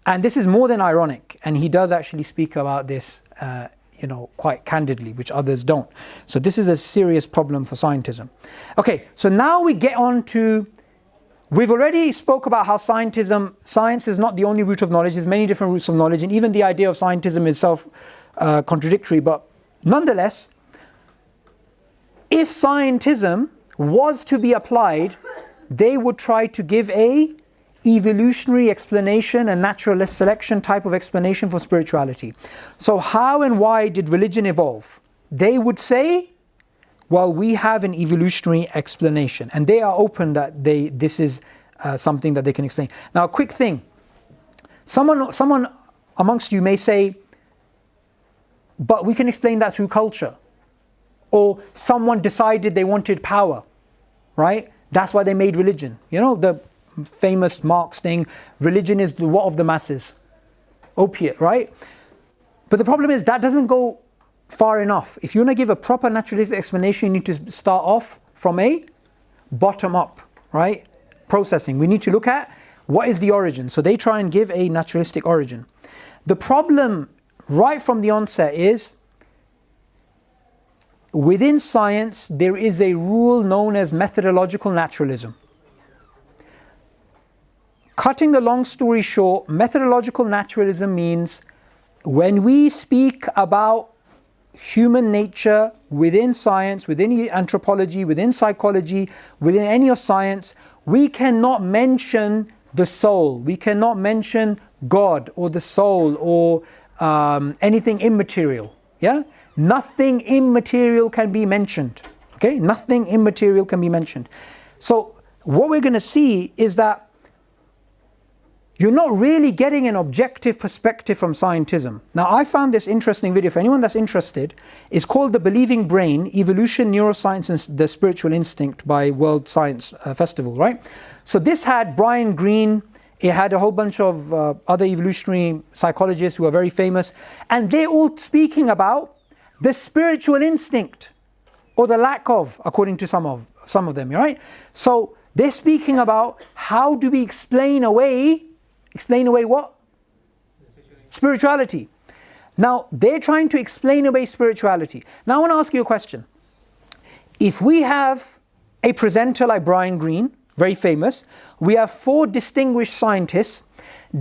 And this is more than ironic, and he does actually speak about this quite candidly, which others don't. So this is a serious problem for scientism. Okay, so now we get on to, we've already spoke about how science is not the only root of knowledge. There's many different roots of knowledge, and even the idea of scientism is contradictory. But nonetheless, if scientism was to be applied, they would try to give a evolutionary explanation, a naturalist selection type of explanation for spirituality. So how and why did religion evolve? They would say, well, we have an evolutionary explanation, and they are open that this is something that they can explain. Now, a quick thing. Someone amongst you may say, but we can explain that through culture. Or someone decided they wanted power, right? That's why they made religion. You know, the famous Marx thing, religion is the what of the masses, opiate, right? But the problem is that doesn't go far enough. If you want to give a proper naturalistic explanation, you need to start off from a bottom up, right? Processing. We need to look at what is the origin. So they try and give a naturalistic origin. The problem right from the onset is, within science there is a rule known as methodological naturalism. Cutting the long story short, methodological naturalism means when we speak about human nature within science, within anthropology, within psychology, within any of science, we cannot mention the soul. We cannot mention God or the soul or anything immaterial. Yeah? Nothing immaterial can be mentioned. Okay? Nothing immaterial can be mentioned. So what we're going to see is that you're not really getting an objective perspective from scientism. Now, I found this interesting video. For anyone that's interested, it's called The Believing Brain, Evolution, Neuroscience and the Spiritual Instinct by World Science Festival, right? So this had Brian Greene, it had a whole bunch of other evolutionary psychologists who are very famous, and they're all speaking about the spiritual instinct, or the lack of, according to some of them, right? So they're speaking about how do we explain away what? Spirituality. Now, they're trying to explain away spirituality. Now, I want to ask you a question. If we have a presenter like Brian Greene, very famous, we have 4 distinguished scientists,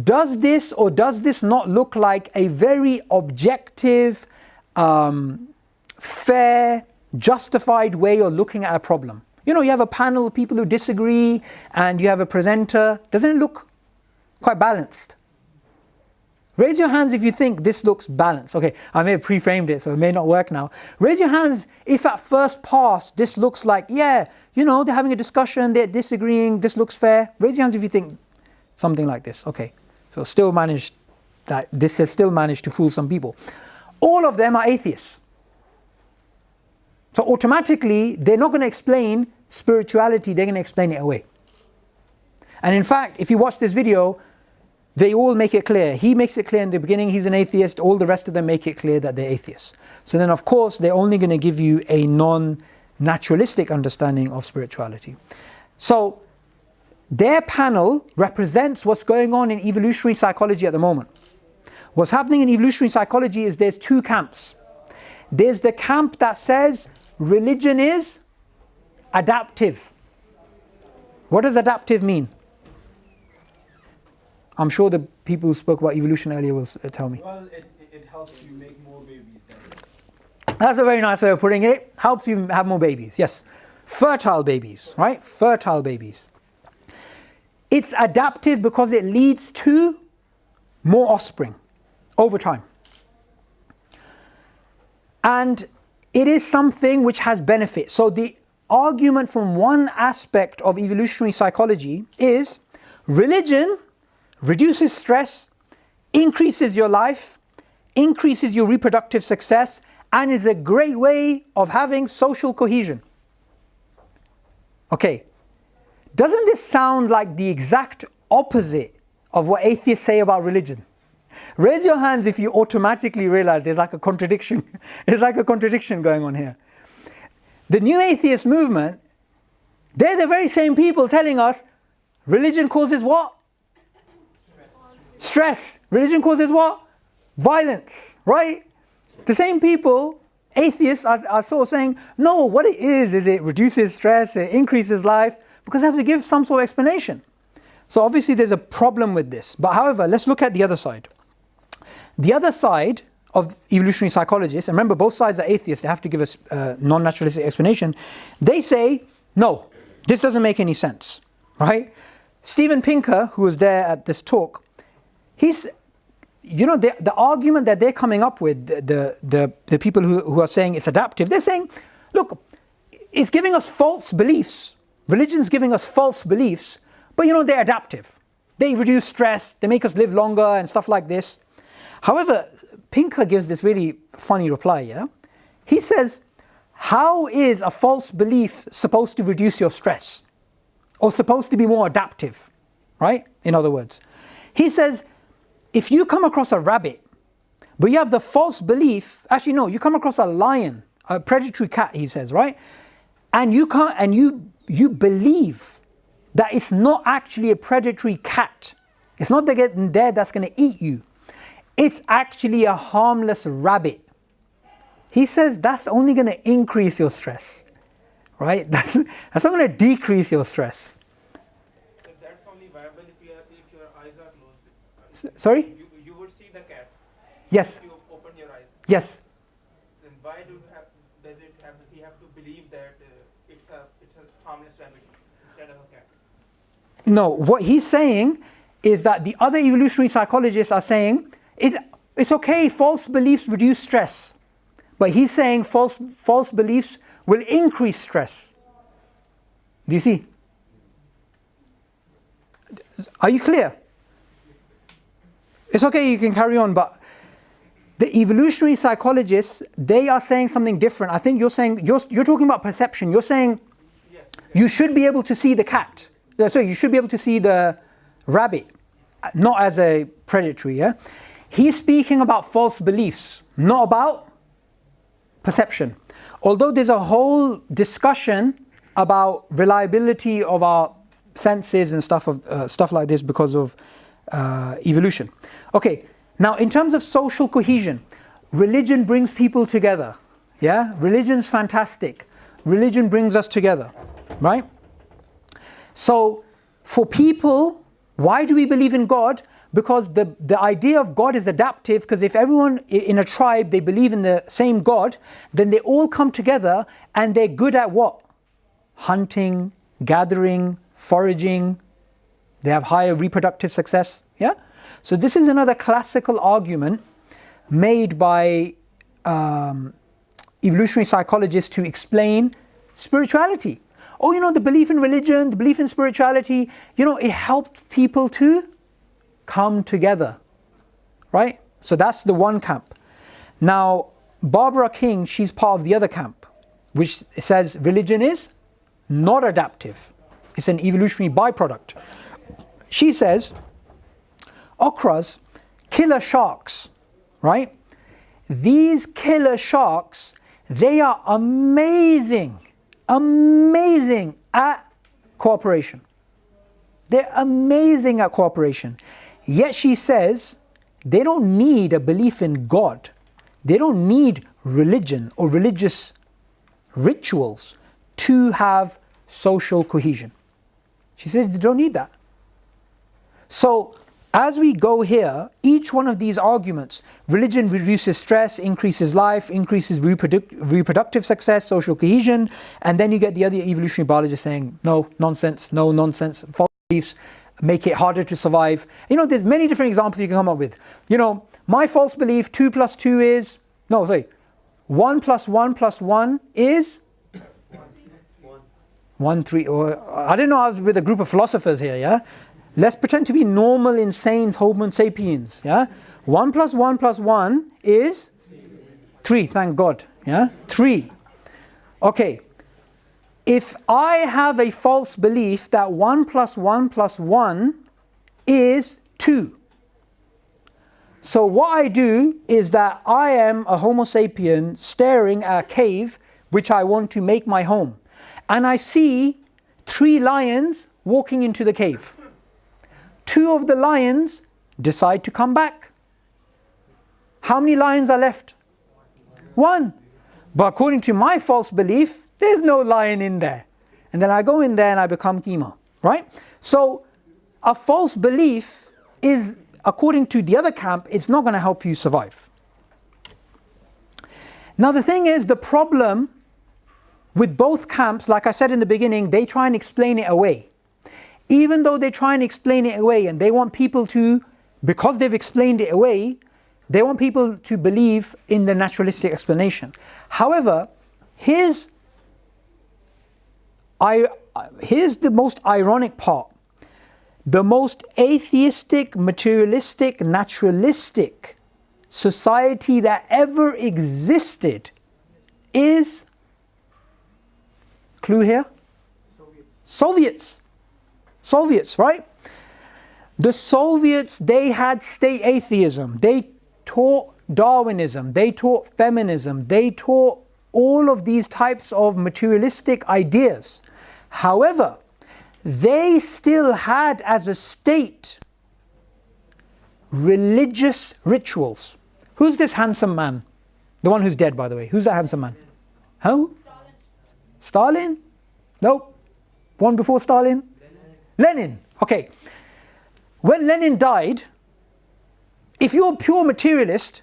does this or does this not look like a very objective, fair, justified way of looking at a problem? You know, you have a panel of people who disagree and you have a presenter. Doesn't it look quite balanced? Raise your hands if you think this looks balanced. Okay, I may have pre-framed it, so it may not work now. Raise your hands if at first pass this looks like, yeah, you know, they're having a discussion, they're disagreeing, this looks fair. Raise your hands if you think something like this. Okay, so this has still managed to fool some people. All of them are atheists. So automatically, they're not going to explain spirituality, they're going to explain it away. And in fact, if you watch this video, they all make it clear. He makes it clear in the beginning he's an atheist, all the rest of them make it clear that they're atheists. So then of course, they're only going to give you a non-naturalistic understanding of spirituality. So their panel represents what's going on in evolutionary psychology at the moment. What's happening in evolutionary psychology is there's 2 camps. There's the camp that says religion is adaptive. What does adaptive mean? I'm sure the people who spoke about evolution earlier will tell me. Well, it helps you make more babies then. That's a very nice way of putting it. Helps you have more babies. Yes. Fertile babies, right? Fertile babies. It's adaptive because it leads to more offspring over time. And it is something which has benefits. So the argument from one aspect of evolutionary psychology is religion reduces stress, increases your life, increases your reproductive success, and is a great way of having social cohesion. Okay, doesn't this sound like the exact opposite of what atheists say about religion? Raise your hands if you automatically realize there's like a contradiction. There's like a contradiction going on here. The new atheist movement, they're the very same people telling us religion causes what? Stress. Religion causes what? Violence, right? The same people, atheists, are sort of saying, no, what it is it reduces stress, it increases life, because they have to give some sort of explanation. So obviously there's a problem with this. But however, let's look at the other side. The other side of evolutionary psychologists, and remember both sides are atheists, they have to give us a non-naturalistic explanation. They say, no, this doesn't make any sense, right? Steven Pinker, who was there at this talk, he's, you know, the argument that they're coming up with, the people who are saying it's adaptive, they're saying, look, it's giving us false beliefs. Religion's giving us false beliefs, but you know, they're adaptive. They reduce stress, they make us live longer and stuff like this. However, Pinker gives this really funny reply, yeah? He says, how is a false belief supposed to reduce your stress? Or supposed to be more adaptive, right? In other words. He says, if you come across a rabbit, but you have the false belief, actually no, you come across a lion, a predatory cat, he says, right? And you believe that it's not actually a predatory cat. It's not there that's going to eat you. It's actually a harmless rabbit. He says that's only going to increase your stress, right? That's not going to decrease your stress. But that's only viable if your eyes are closed. Sorry? You would see the cat. Yes. If you open your eyes. Yes. Then why does it have he have to believe that it's a harmless rabbit instead of a cat? No, what he's saying is that the other evolutionary psychologists are saying it's okay, false beliefs reduce stress. But he's saying false beliefs will increase stress. Do you see? Are you clear? It's okay, you can carry on, but the evolutionary psychologists, they are saying something different. I think you're saying, you're talking about perception. You're saying you should be able to see the cat. Sorry, you should be able to see the rabbit, not as a predatory, yeah? He's speaking about false beliefs, not about perception. Although there's a whole discussion about reliability of our senses and stuff like this because of evolution. Okay, now in terms of social cohesion, religion brings people together. Yeah, religion's fantastic. Religion brings us together, right? So for people, why do we believe in God? Because the idea of God is adaptive, because if everyone in a tribe, they believe in the same God, then they all come together and they're good at what? Hunting, gathering, foraging. They have higher reproductive success. Yeah? So this is another classical argument made by evolutionary psychologists to explain spirituality. Oh, you know, the belief in religion, the belief in spirituality, you know, it helped people to come together, right? So that's the one camp. Now, Barbara King, she's part of the other camp, which says religion is not adaptive. It's an evolutionary byproduct. She says, okras, killer sharks, right? These killer sharks, they are amazing at cooperation. They're amazing at cooperation. Yet she says they don't need a belief in God. They don't need religion or religious rituals to have social cohesion. She says they don't need that. So as we go here, each one of these arguments, religion reduces stress, increases life, increases reproductive success, social cohesion, and then you get the other evolutionary biologists saying, no nonsense, false beliefs make it harder to survive. You know, there's many different examples you can come up with. You know, my false belief, 2 + 2 is, 1 + 1 + 1 is 1, 3, or I don't know, I was with a group of philosophers here, yeah? Let's pretend to be normal, insane Homo sapiens, yeah? 1 + 1 + 1 is 3, thank God, yeah? 3. Okay, if I have a false belief that 1 + 1 + 1 is 2. So what I do is that I am a Homo sapien staring at a cave which I want to make my home. And I see 3 lions walking into the cave. 2 of the lions decide to come back. How many lions are left? One. But according to my false belief, there's no lion in there. And then I go in there and I become keema, right? So a false belief is, according to the other camp, it's not going to help you survive. Now the thing is, the problem with both camps, like I said in the beginning, they try and explain it away. Even though they try and explain it away and they want people to, because they've explained it away, they want people to believe in the naturalistic explanation. However, here's the most ironic part. The most atheistic, materialistic, naturalistic society that ever existed is, clue here? Soviets, right? The Soviets, they had state atheism. They taught Darwinism. They taught feminism. They taught all of these types of materialistic ideas. However, they still had as a state religious rituals. Who's this handsome man? The one who's dead, by the way. Who's that handsome man? Who? Stalin? Nope. One before Stalin? Lenin. Okay. When Lenin died, if you're a pure materialist,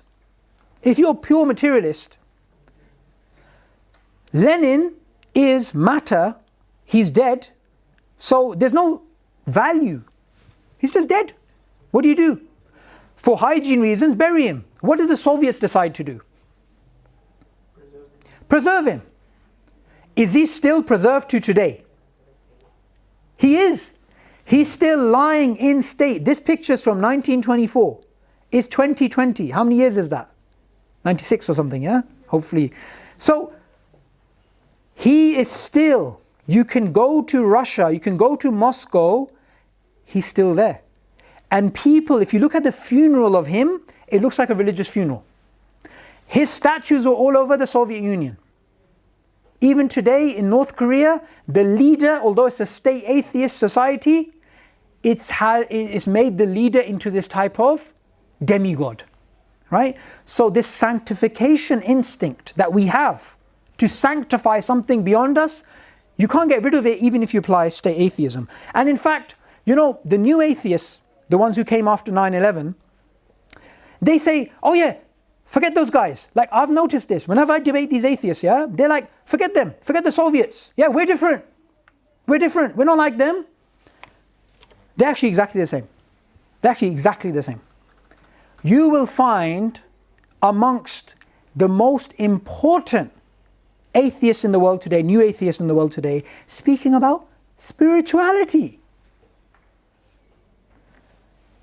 Lenin is matter, he's dead, so there's no value. He's just dead. What do? For hygiene reasons, bury him. What did the Soviets decide to do? Preserve him. Is he still preserved to today? He is. He's still lying in state. This picture's from 1924. It's 2020. How many years is that? 96 or something, yeah? Hopefully. So, he is still, you can go to Russia, you can go to Moscow, he's still there. And people, if you look at the funeral of him, it looks like a religious funeral. His statues were all over the Soviet Union. Even today in North Korea, the leader, although it's a state atheist society, it's made the leader into this type of demigod, right? So this sanctification instinct that we have to sanctify something beyond us, you can't get rid of it even if you apply state atheism. And in fact, you know, the new atheists, the ones who came after 9/11, they say, oh yeah, forget those guys. Like, I've noticed this. Whenever I debate these atheists, yeah, they're like, forget them. Forget the Soviets. Yeah, we're different. We're different. We're not like them. They're actually exactly the same. They're actually exactly the same. You will find amongst the most important atheists in the world today, new atheists in the world today, speaking about spirituality.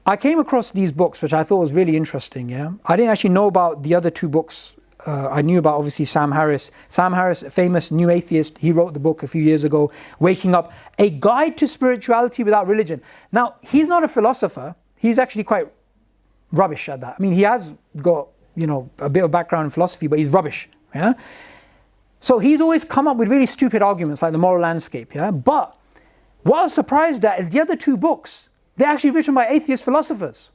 I came across these books, which I thought was really interesting, yeah. I didn't actually know about the other two books. I knew about, obviously, Sam Harris. Sam Harris, a famous new atheist, he wrote the book a few years ago, Waking Up, A Guide to Spirituality Without Religion. Now, he's not a philosopher. He's actually quite rubbish at that. I mean, he has got, you know, a bit of background in philosophy, but he's rubbish, yeah. So he's always come up with really stupid arguments like The Moral Landscape, yeah. But what I was surprised at is the other two books, they're actually written by atheist philosophers.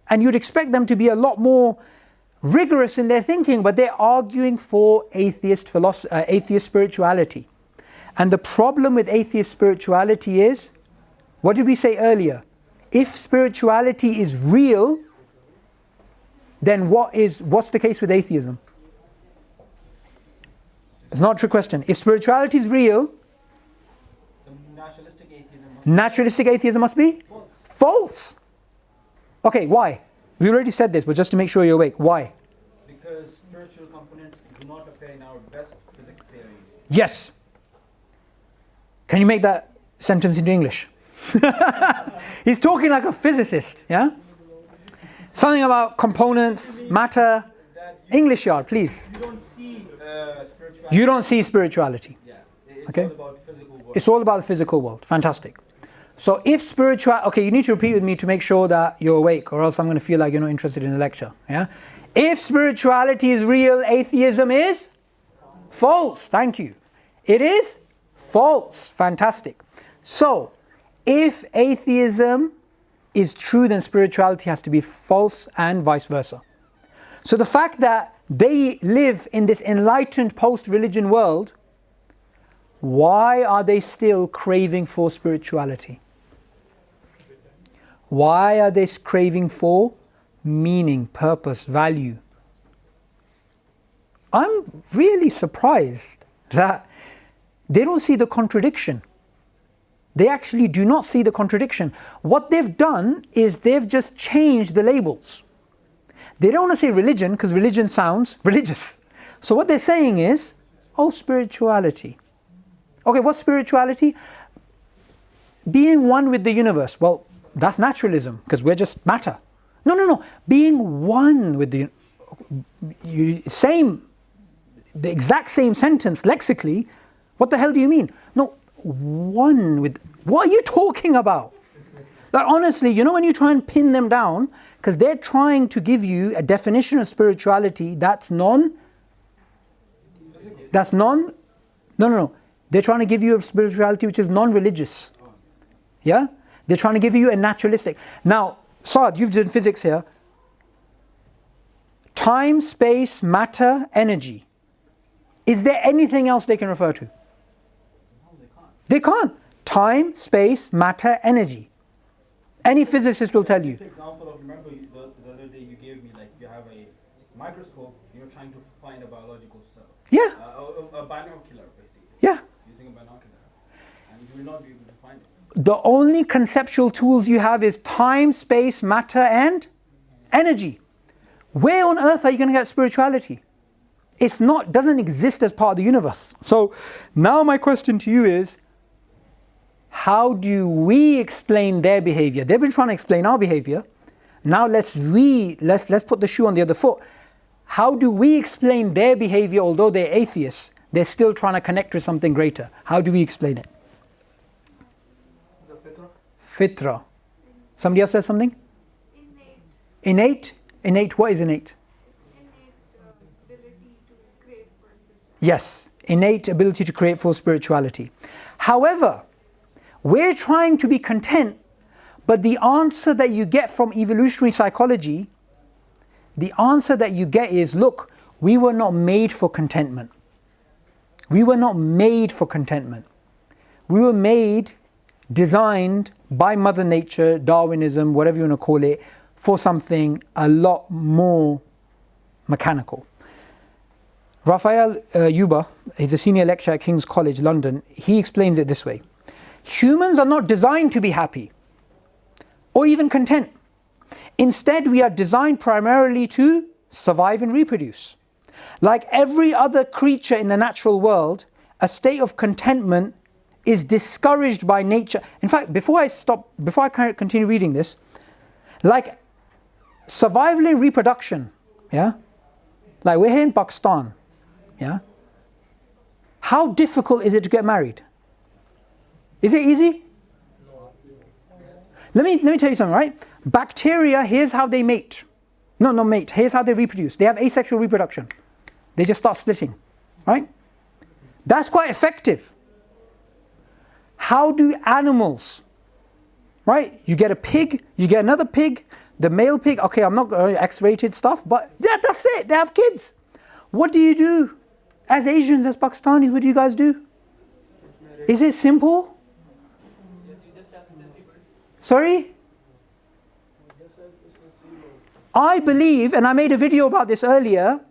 And you'd expect them to be a lot more rigorous in their thinking, but they're arguing for atheist spirituality. And the problem with atheist spirituality is, what did we say earlier? If spirituality is real, then what's the case with atheism? It's not a trick question. If spirituality is real, naturalistic atheism must be false. Okay, why? We already said this, but just to make sure you're awake, why? Because spiritual components do not appear in our best physics theory. Yes. Can you make that sentence into English? He's talking like a physicist, yeah? Something about components, matter. English yard, please. You don't see spirituality. You don't see spirituality. Yeah, it's okay? all about physical world. It's all about the physical world. Fantastic. So if okay, you need to repeat with me to make sure that you're awake, or else I'm going to feel like you're not interested in the lecture. Yeah. If spirituality is real, atheism is false. Thank you. It is false. Fantastic. So, if atheism is true, then spirituality has to be false, and vice versa. So the fact that they live in this enlightened post-religion world, why are they still craving for spirituality? Why are they craving for meaning, purpose, value? I'm really surprised that they don't see the contradiction. They actually do not see the contradiction. What they've done is they've just changed the labels. They don't want to say religion because religion sounds religious. So what they're saying is, oh, spirituality. Okay, what's spirituality? Being one with the universe. Well, that's naturalism because we're just matter. No. Being one with the the exact same sentence lexically. What the hell do you mean? No, one with. What are you talking about? Like, honestly, you know when you try and pin them down, because they're trying to give you a definition of spirituality that's no. They're trying to give you a spirituality which is non-religious. Yeah? They're trying to give you a naturalistic. Now, Saad, you've done physics here. Time, space, matter, energy. Is there anything else they can refer to? No, they can't. They can't. Time, space, matter, energy. Any physicist will tell you. For example, remember the other day you gave me, like, you have a microscope, you're trying to find a biological cell. Yeah. A binocular, basically. Yeah. Using a binocular. And you will not be able to find it. The only conceptual tools you have is time, space, matter, and energy. Where on earth are you going to get spirituality? It's not, doesn't exist as part of the universe. So now my question to you is, how do we explain their behavior? They've been trying to explain our behavior. Now let's put the shoe on the other foot. How do we explain their behavior? Although they're atheists, they're still trying to connect with something greater. How do we explain it? The fitra. Fitra. Somebody else says something? Innate. Innate? Innate, what is innate? It's innate ability to crave for spirituality. Yes, innate ability to create for spirituality. However, we're trying to be content, but the answer that you get from evolutionary psychology, the answer that you get is, look, we were not made for contentment. We were not made for contentment. We were designed by Mother Nature, Darwinism, whatever you want to call it, for something a lot more mechanical. Raphael Yuba, he's a senior lecturer at King's College, London, he explains it this way. Humans are not designed to be happy or even content. Instead, we are designed primarily to survive and reproduce. Like every other creature in the natural world, a state of contentment is discouraged by nature. In fact, before I continue reading this, like survival and reproduction, yeah? Like we're here in Pakistan, yeah? How difficult is it to get married? Is it easy? Let me tell you something, right? Bacteria, here's how they mate. Not mate, here's how they reproduce. They have asexual reproduction. They just start splitting, right? That's quite effective. How do animals, right? You get a pig, you get another pig, the male pig, okay, I'm not going to X-rated stuff, but yeah, that's it, they have kids. What do you do? As Asians, as Pakistanis, what do you guys do? Is it simple? Sorry? I believe, and I made a video about this earlier,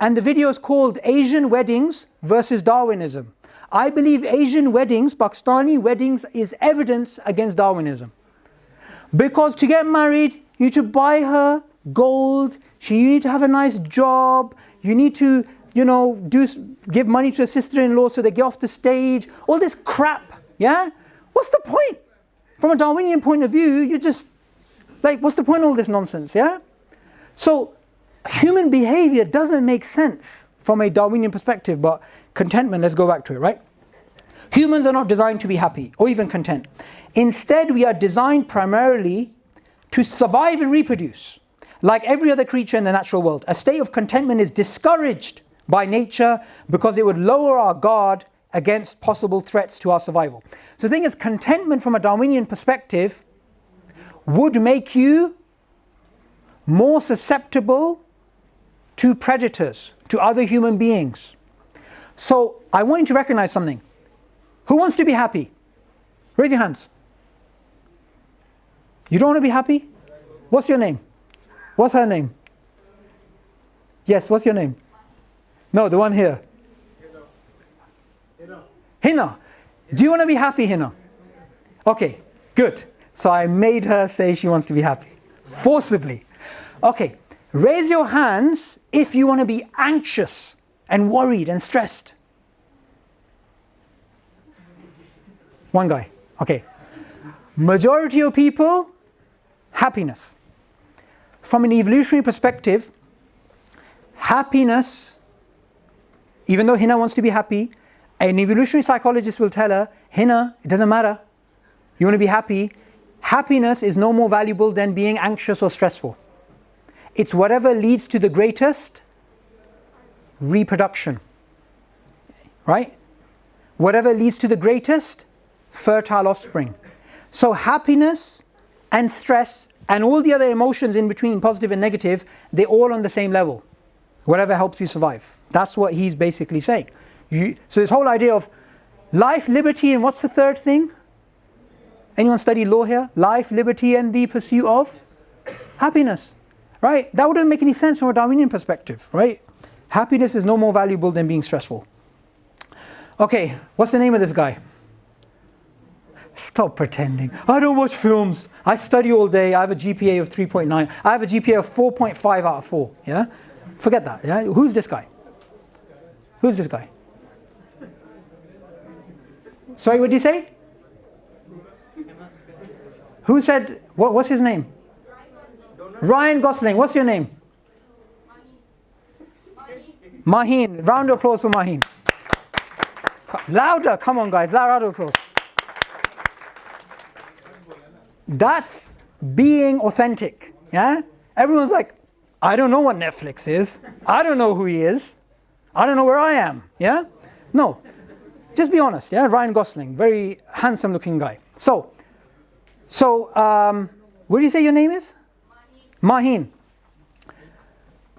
and the video is called Asian Weddings versus Darwinism. I believe Asian weddings, Pakistani weddings, is evidence against Darwinism. Because to get married, you need to buy her gold, you need to have a nice job, you need to, give money to a sister-in-law so they get off the stage, all this crap, yeah? What's the point? From a Darwinian point of view, you're just, like, what's the point of all this nonsense, yeah? So, human behavior doesn't make sense from a Darwinian perspective, but contentment, let's go back to it, right? Humans are not designed to be happy or even content. Instead, we are designed primarily to survive and reproduce. Like every other creature in the natural world, a state of contentment is discouraged by nature because it would lower our guard against possible threats to our survival. So the thing is, contentment from a Darwinian perspective would make you more susceptible to predators, to other human beings. So I want you to recognize something. Who wants to be happy? Raise your hands. You don't want to be happy? What's your name? What's her name? Yes, what's your name? No, the one here. Hina. Do you want to be happy, Hina? Okay, good. So I made her say she wants to be happy. Forcibly. Okay, raise your hands if you want to be anxious and worried and stressed. One guy. Okay. Majority of people, happiness. From an evolutionary perspective, happiness, even though Hina wants to be happy, an evolutionary psychologist will tell her, Hina, it doesn't matter. You want to be happy. Happiness is no more valuable than being anxious or stressful. It's whatever leads to the greatest reproduction. Right? Whatever leads to the greatest fertile offspring. So happiness and stress and all the other emotions in between, positive and negative, they're all on the same level. Whatever helps you survive. That's what he's basically saying. So this whole idea of life, liberty, and what's the third thing? Anyone study law here? Life, liberty, and the pursuit of happiness. Right? That wouldn't make any sense from a Darwinian perspective, right? Happiness is no more valuable than being stressful. Okay, what's the name of this guy? Stop pretending. I don't watch films. I study all day. I have a GPA of 3.9. I have a GPA of 4.5 out of 4. Yeah? Forget that. Yeah? Who's this guy? Who's this guy? Sorry, what did you say? Who said, what's his name? Ryan Gosling. What's your name? Maheen. Round of applause for Maheen. Louder. Come on, guys. Round of applause. That's being authentic. Yeah? Everyone's like, I don't know what Netflix is. I don't know who he is. I don't know where I am. Yeah? No. Just be honest. Yeah? Ryan Gosling. Very handsome looking guy. So, what do you say your name is? Maheen.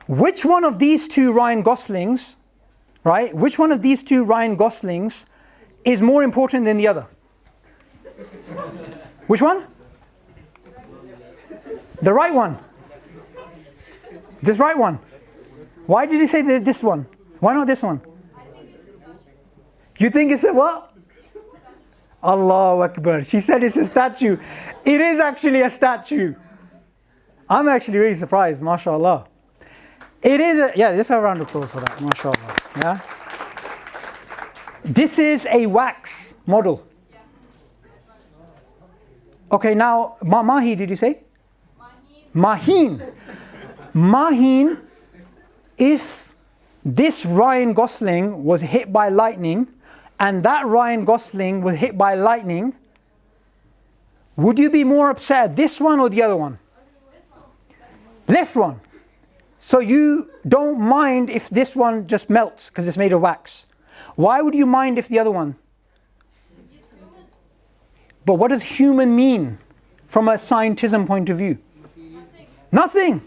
Which one of these two Ryan Goslings, right? Which one of these two Ryan Goslings is more important than the other? Which one? The right one. This right one. Why did he say this one? Why not this one? You think it's a what? Allahu Akbar. She said it's a statue. It is actually a statue. I'm actually really surprised, mashallah. It is a, yeah, let's have a round of applause for that, mashallah. Yeah. This is a wax model. Okay, now, Mahi, did you say? Maheen. Maheen, if this Ryan Gosling was hit by lightning and that Ryan Gosling was hit by lightning, would you be more upset at this one or the other one? Left one. So you don't mind if this one just melts because it's made of wax. Why would you mind if the other one? But what does human mean from a scientism point of view? Nothing.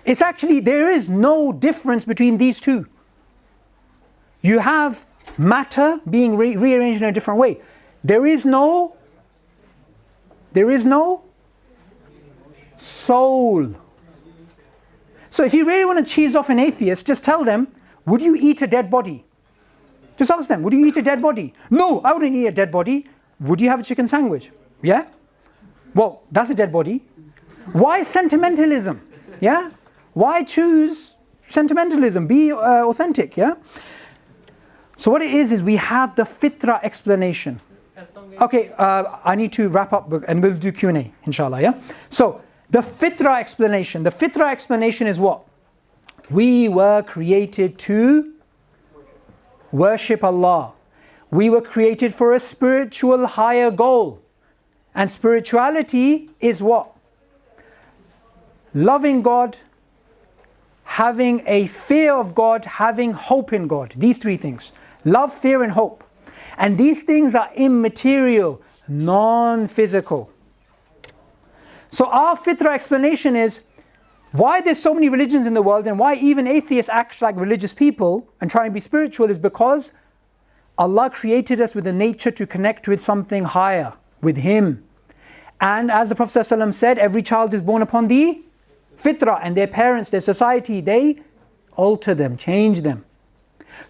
It's actually, there is no difference between these two. You have matter being rearranged in a different way. There is no soul. So if you really want to cheese off an atheist, just tell them, would you eat a dead body? Just ask them, would you eat a dead body? No, I wouldn't eat a dead body. Would you have a chicken sandwich? Yeah? Well, that's a dead body. Why sentimentalism? Yeah? Why choose sentimentalism? Be authentic, yeah? So what it is we have the fitra explanation. Okay, I need to wrap up and we'll do Q&A, inshallah, yeah? So, the fitra explanation is what? We were created to worship Allah. We were created for a spiritual higher goal. And spirituality is what? Loving God, having a fear of God, having hope in God. These three things. Love, fear, and hope. And these things are immaterial, non-physical. So our fitra explanation is why there's so many religions in the world and why even atheists act like religious people and try and be spiritual is because Allah created us with a nature to connect with something higher, with Him. And as the Prophet ﷺ said, every child is born upon the fitra, and their parents, their society, they alter them, change them.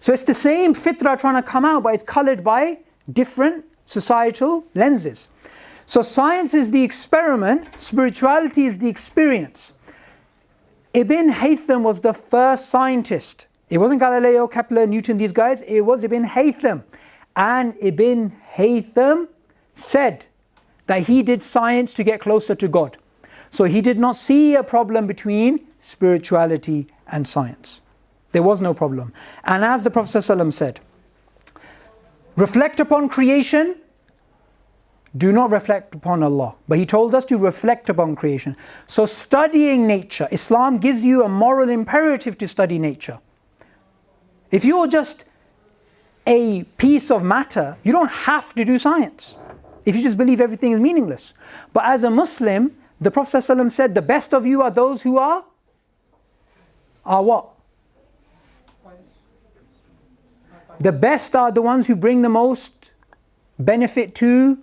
So it's the same fitra trying to come out, but it's colored by different societal lenses. So science is the experiment, spirituality is the experience. Ibn Haytham was the first scientist. It wasn't Galileo, Kepler, Newton, these guys. It was Ibn Haytham. And Ibn Haytham said that he did science to get closer to God. So he did not see a problem between spirituality and science. There was no problem. And as the Prophet ﷺ said, reflect upon creation, do not reflect upon Allah. But he told us to reflect upon creation. So studying nature, Islam gives you a moral imperative to study nature. If you're just a piece of matter, you don't have to do science. If you just believe everything is meaningless. But as a Muslim, the Prophet ﷺ said, the best of you are those who are what? The best are the ones who bring the most benefit to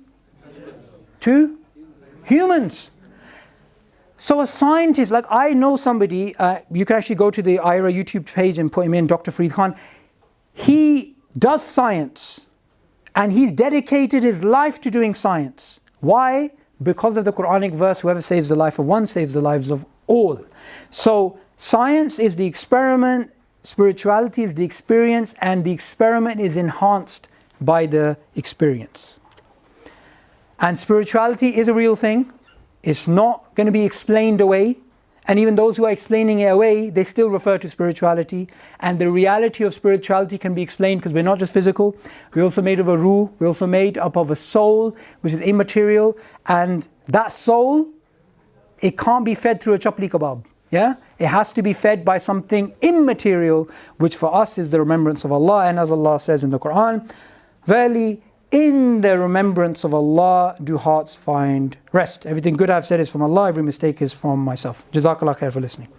humans. So a scientist, like I know somebody, you can actually go to the IRA YouTube page and put him in, Dr. Farid Khan. He does science and he's dedicated his life to doing science. Why? Because of the Quranic verse, whoever saves the life of one saves the lives of all. So science is the experiment, spirituality is the experience, and the experiment is enhanced by the experience. And spirituality is a real thing. It's not going to be explained away. And even those who are explaining it away, they still refer to spirituality. And the reality of spirituality can be explained because we're not just physical. We're also made of a ruh. We're also made up of a soul, which is immaterial. And that soul, it can't be fed through a chapli kebab. Yeah? It has to be fed by something immaterial, which for us is the remembrance of Allah. And as Allah says in the Quran, verily, in the remembrance of Allah do hearts find rest. Everything good I've said is from Allah, every mistake is from myself. Jazakallah khair for listening.